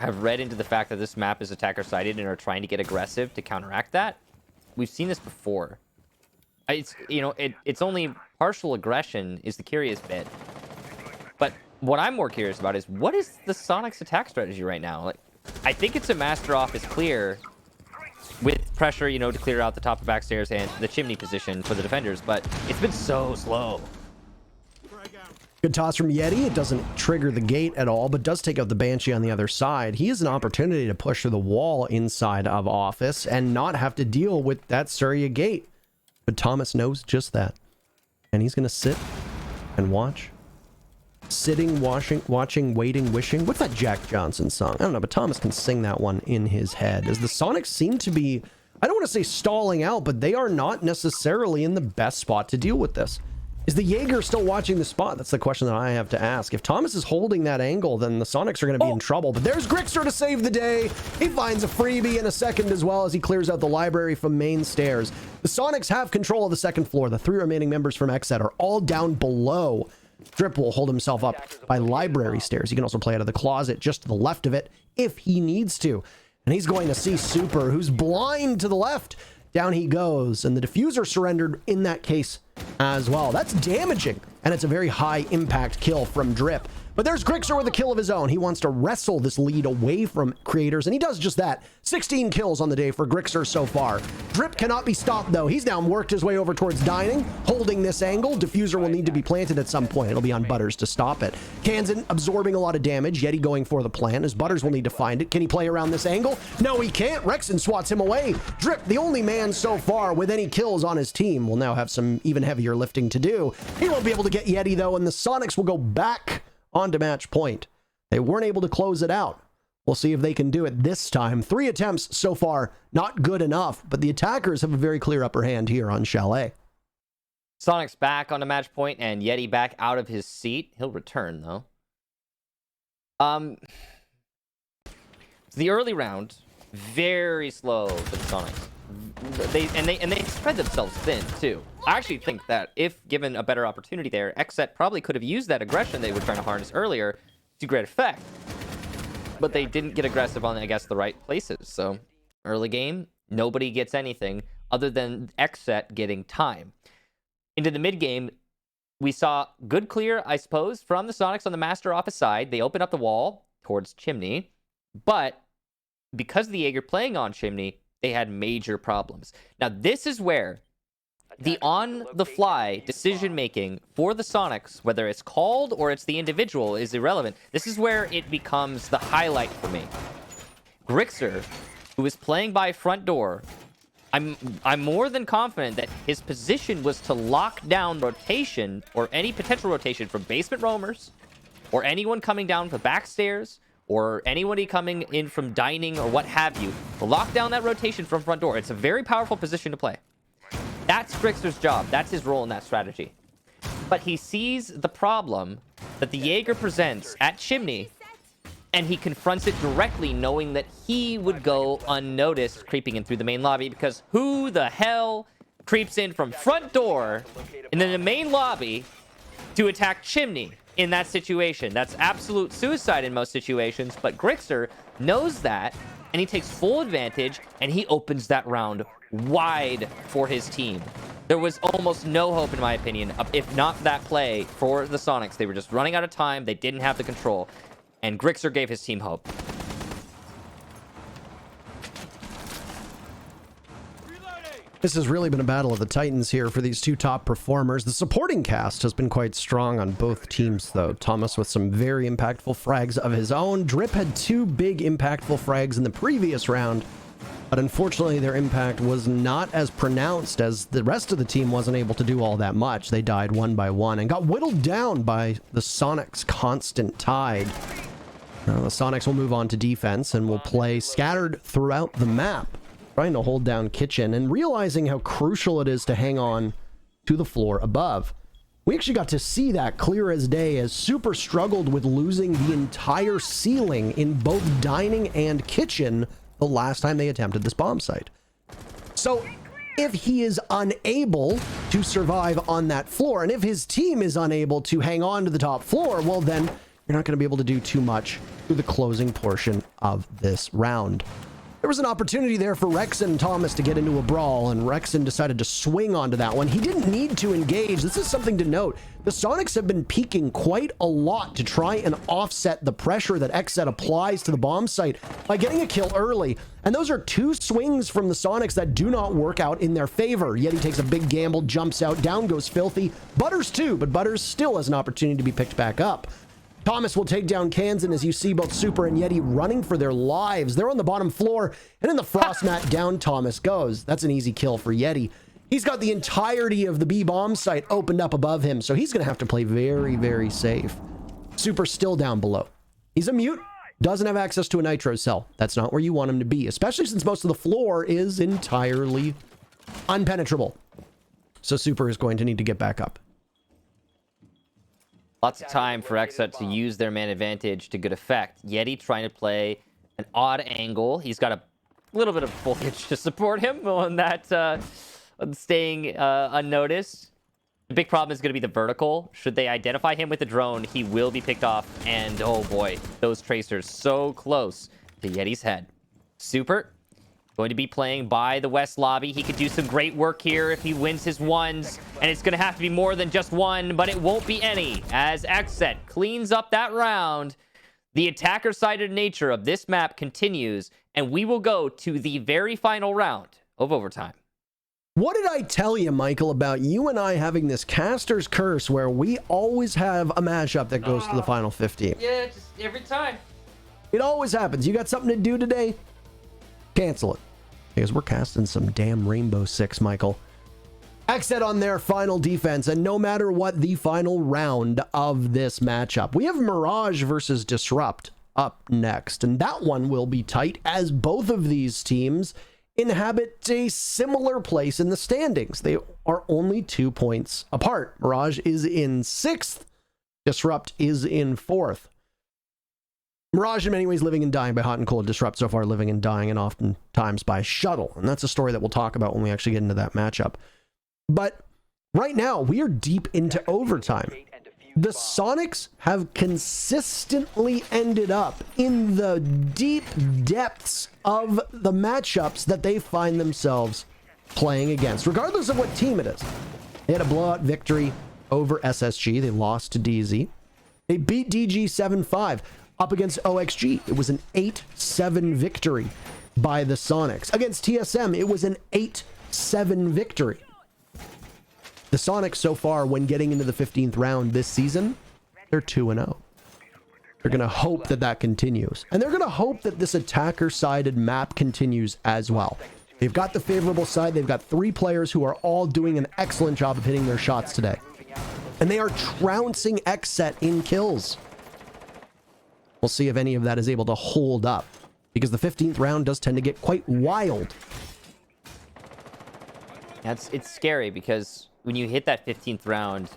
have read into the fact that this map is attacker-sided and are trying to get aggressive to counteract that. We've seen this before. It's only partial aggression is the curious bit. But what I'm more curious about is, what is the Soniqs attack strategy right now? Like, I think it's a master office clear with pressure, to clear out the top and back stairs and the chimney position for the defenders, but it's been so slow. Good toss from Yeti. It doesn't trigger the gate at all, but does take out the Banshee on the other side. He has an opportunity to push through the wall inside of office and not have to deal with that Surya gate. But Thomas knows just that. And he's going to sit and watch. Sitting, watching, waiting, wishing. What's that Jack Johnson song? I don't know, but Thomas can sing that one in his head. As the Soniqs seem to be, I don't want to say stalling out, but they are not necessarily in the best spot to deal with this. Is the Jaeger still watching the spot? That's the question that I have to ask. If Thomas is holding that angle, then the Soniqs are going to be in trouble. But there's Grixer to save the day. He finds a freebie in a second as well as he clears out the library from main stairs. The Soniqs have control of the second floor. The 3 remaining members from XSET are all down below. Drip will hold himself up by library stairs. He can also play out of the closet just to the left of it if he needs to. And he's going to see Super, who's blind to the left. Down he goes, and the diffuser surrendered in that case as well. That's damaging, and it's a very high impact kill from Drip. But there's Grixer with a kill of his own. He wants to wrestle this lead away from Creators, and he does just that. 16 kills on the day for Grixer so far. Drip cannot be stopped, though. He's now worked his way over towards Dining, holding this angle. Diffuser will need to be planted at some point. It'll be on Butters to stop it. Kansan absorbing a lot of damage. Yeti going for the plan, as Butters will need to find it. Can he play around this angle? No, he can't. Rexon swats him away. Drip, the only man so far with any kills on his team, will now have some even heavier lifting to do. He won't be able to get Yeti, though, and the Soniqs will go back onto match point. They weren't able to close it out. We'll see if they can do it this time. 3 attempts so far, not good enough, but the attackers have a very clear upper hand here on Chalet. Soniqs back onto match point and Yeti back out of his seat. He'll return, though. The early round, very slow for the Soniqs. They spread themselves thin too. I actually think that if given a better opportunity there, XSET probably could have used that aggression they were trying to harness earlier to great effect. But they didn't get aggressive on, I guess, the right places. So early game, nobody gets anything other than XSET getting time. Into the mid game, we saw good clear, I suppose, from the Soniqs on the Master Office side. They opened up the wall towards Chimney, but because the Jaeger playing on Chimney, they had major problems. Now, this is where the on-the-fly decision-making for the Soniqs, whether it's called or it's the individual, is irrelevant. This is where it becomes the highlight for me. Grixer, who is playing by front door, I'm more than confident that his position was to lock down rotation or any potential rotation from basement roamers or anyone coming down the back stairs or anybody coming in from dining or what have you, to lock down that rotation from front door. It's a very powerful position to play. That's Grixer's job. That's his role in that strategy. But he sees the problem that the Jaeger presents at Chimney, and he confronts it directly, knowing that he would go unnoticed creeping in through the main lobby, because who the hell creeps in from front door and then the main lobby to attack Chimney in that situation? That's absolute suicide in most situations, but Grixer knows that, and he takes full advantage, and he opens that round wide for his team. There was almost no hope, in my opinion, if not that play for the Soniqs. They were just running out of time. They didn't have the control, and Grixer gave his team hope. This has really been a battle of the Titans here for these two top performers. The supporting cast has been quite strong on both teams, though. Thomas with some very impactful frags of his own. Drip had 2 big impactful frags in the previous round, but unfortunately their impact was not as pronounced as the rest of the team wasn't able to do all that much. They died one by one and got whittled down by the Soniqs' constant tide. Now the Soniqs will move on to defense and will play scattered throughout the map, trying to hold down Kitchen and realizing how crucial it is to hang on to the floor above. We actually got to see that clear as day as Super struggled with losing the entire ceiling in both Dining and Kitchen the last time they attempted this bomb site. So if he is unable to survive on that floor, and if his team is unable to hang on to the top floor, well, then you're not going to be able to do too much through the closing portion of this round. There was an opportunity there for Rexon and Thomas to get into a brawl, and Rexon decided to swing onto that one. He didn't need to engage. This is something to note. The Soniqs have been peeking quite a lot to try and offset the pressure that XSET applies to the bomb site by getting a kill early. And those are two swings from the Soniqs that do not work out in their favor. Yeti takes a big gamble, jumps out, down goes Filthy. Butters too, but Butters still has an opportunity to be picked back up. Thomas will take down Kansan as you see both Super and Yeti running for their lives. They're on the bottom floor, and in the frost mat, down Thomas goes. That's an easy kill for Yeti. He's got the entirety of the B bomb site opened up above him, so he's going to have to play very, very safe. Super's still down below. He's a mute, doesn't have access to a nitro cell. That's not where you want him to be, especially since most of the floor is entirely unpenetrable. So Super is going to need to get back up. Lots of time for XSET to use their man advantage to good effect. Yeti trying to play an odd angle. He's got a little bit of foliage to support him on that, on staying unnoticed. The big problem is going to be the vertical. Should they identify him with the drone, he will be picked off. And oh boy, those tracers so close to Yeti's head. Super going to be playing by the west lobby. He could do some great work here if he wins his ones, and it's going to have to be more than just one, but it won't be any as XSET cleans up that round. The attacker-sided nature of this map continues, and we will go to the very final round of overtime. What did I tell you, Michael, about you and I having this caster's curse where we always have a mashup that goes to the final 15? Yeah, just every time. It always happens. You got something to do today? Cancel it. Because we're casting some damn Rainbow Six, Michael. XSET on their final defense, and no matter what the final round of this matchup, we have Mirage versus Disrupt up next, and that one will be tight as both of these teams inhabit a similar place in the standings. They are only 2 points apart. Mirage is in 6th, Disrupt is in 4th. Mirage in many ways living and dying by hot and cold. Disrupt so far living and dying and oftentimes by shuttle. And that's a story that we'll talk about when we actually get into that matchup. But right now, we are deep into overtime. The Soniqs have consistently ended up in the deep depths of the matchups that they find themselves playing against, regardless of what team it is. They had a blowout victory over SSG. They lost to DZ. They beat DG 7-5. Up against OXG, it was an 8-7 victory by the Soniqs. Against TSM, it was an 8-7 victory. The Soniqs so far, when getting into the 15th round this season, they're 2-0. They're going to hope that that continues. And they're going to hope that this attacker-sided map continues as well. They've got the favorable side. They've got 3 players who are all doing an excellent job of hitting their shots today. And they are trouncing XSET in kills. We'll see if any of that is able to hold up, because the 15th round does tend to get quite wild. It's scary because when you hit that 15th round,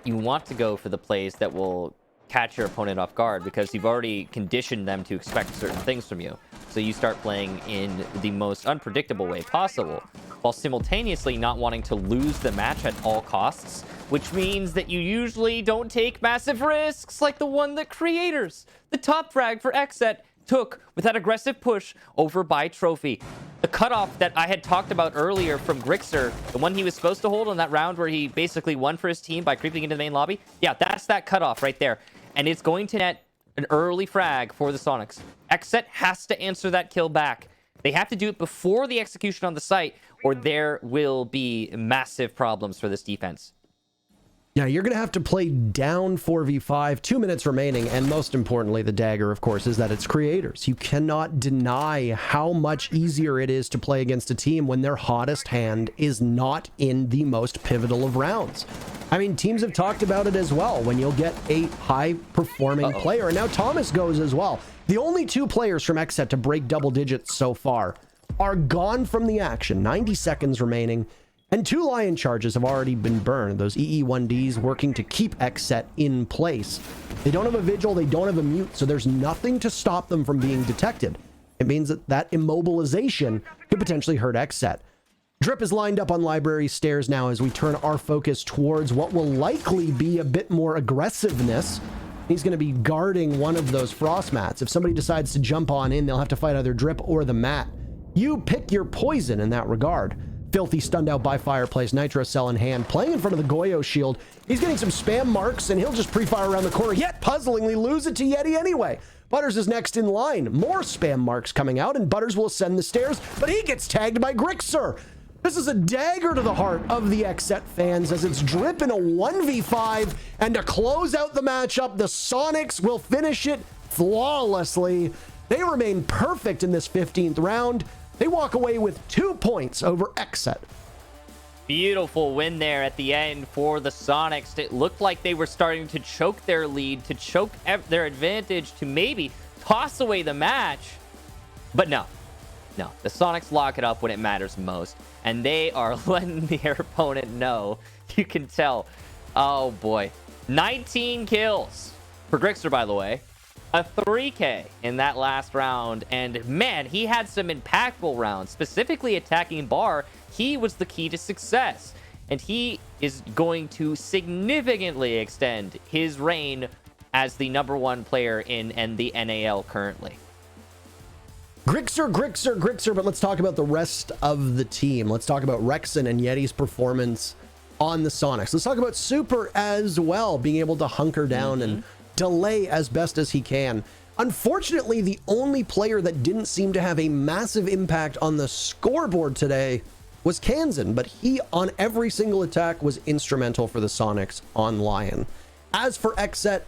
you want to go for the plays that will catch your opponent off guard because you've already conditioned them to expect certain things from you. So you start playing in the most unpredictable way possible, while simultaneously not wanting to lose the match at all costs, which means that you usually don't take massive risks like the one that Creators, the top frag for XSET, took with that aggressive push over by Trophy. The cutoff that I had talked about earlier from Grixer, the one he was supposed to hold on that round where he basically won for his team by creeping into the main lobby, yeah, that's that cutoff right there. And it's going to net an early frag for the Soniqs. XSET has to answer that kill back. They have to do it before the execution on the site, or there will be massive problems for this defense. Yeah, you're going to have to play down 4v5, 2 minutes remaining, and most importantly, the dagger, of course, is that it's Creators. You cannot deny how much easier it is to play against a team when their hottest hand is not in the most pivotal of rounds. I mean, teams have talked about it as well, when you'll get a high-performing player, and now Thomas goes as well. The only 2 players from XSET to break double digits so far are gone from the action, 90 seconds remaining. And 2 Lion charges have already been burned. Those EE1Ds working to keep XSET in place. They don't have a vigil, they don't have a mute, so there's nothing to stop them from being detected. It means that that immobilization could potentially hurt XSET. Drip is lined up on library stairs now as we turn our focus towards what will likely be a bit more aggressiveness. He's going to be guarding one of those frost mats. If somebody decides to jump on in, they'll have to fight either Drip or the mat. You pick your poison in that regard. Filthy stunned out by Fireplace, Nitro Cell in hand, playing in front of the Goyo shield. He's getting some spam marks, and he'll just pre-fire around the corner, yet puzzlingly lose it to Yeti anyway. Butters is next in line. More spam marks coming out, and Butters will ascend the stairs, but he gets tagged by Grixer. This is a dagger to the heart of the XSET fans as it's Drip in a 1v5, and to close out the matchup, the Soniqs will finish it flawlessly. They remain perfect in this 15th round. They walk away with 2 points over XSET. Beautiful win there at the end for the Soniqs. It looked like they were starting to choke their lead, to choke their advantage, to maybe toss away the match. But no, the Soniqs lock it up when it matters most. And they are letting their opponent know. You can tell. Oh boy. 19 kills for Grixer, by the way. A 3K in that last round. And man, he had some impactful rounds. Specifically attacking Bar, he was the key to success. And he is going to significantly extend his reign as the #1 player in the NAL currently. Grixer, but let's talk about the rest of the team. Let's talk about Rexen and Yeti's performance on the Soniqs. Let's talk about Super as well, being able to hunker down and delay as best as he can. Unfortunately, the only player that didn't seem to have a massive impact on the scoreboard today was Kansan, but he, on every single attack, was instrumental for the Soniqs on Lion. As for XSET,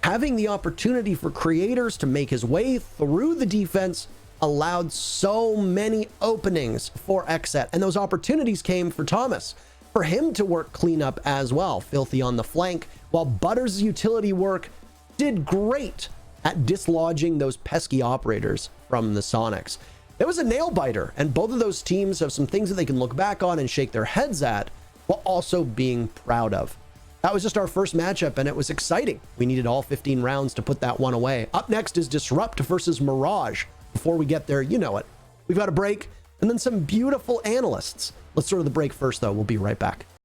having the opportunity for creators to make his way through the defense allowed so many openings for XSET, and those opportunities came for Thomas, for him to work cleanup as well. Filthy on the flank, while Butters' utility work did great at dislodging those pesky operators from the Soniqs. It was a nail biter, and both of those teams have some things that they can look back on and shake their heads at, while also being proud of. That was just our first matchup, and it was exciting. We needed all 15 rounds to put that one away. Up next is Disrupt versus Mirage. Before we get there, you know it. We've got a break and then some beautiful analysts. Let's start with the break first, though. We'll be right back.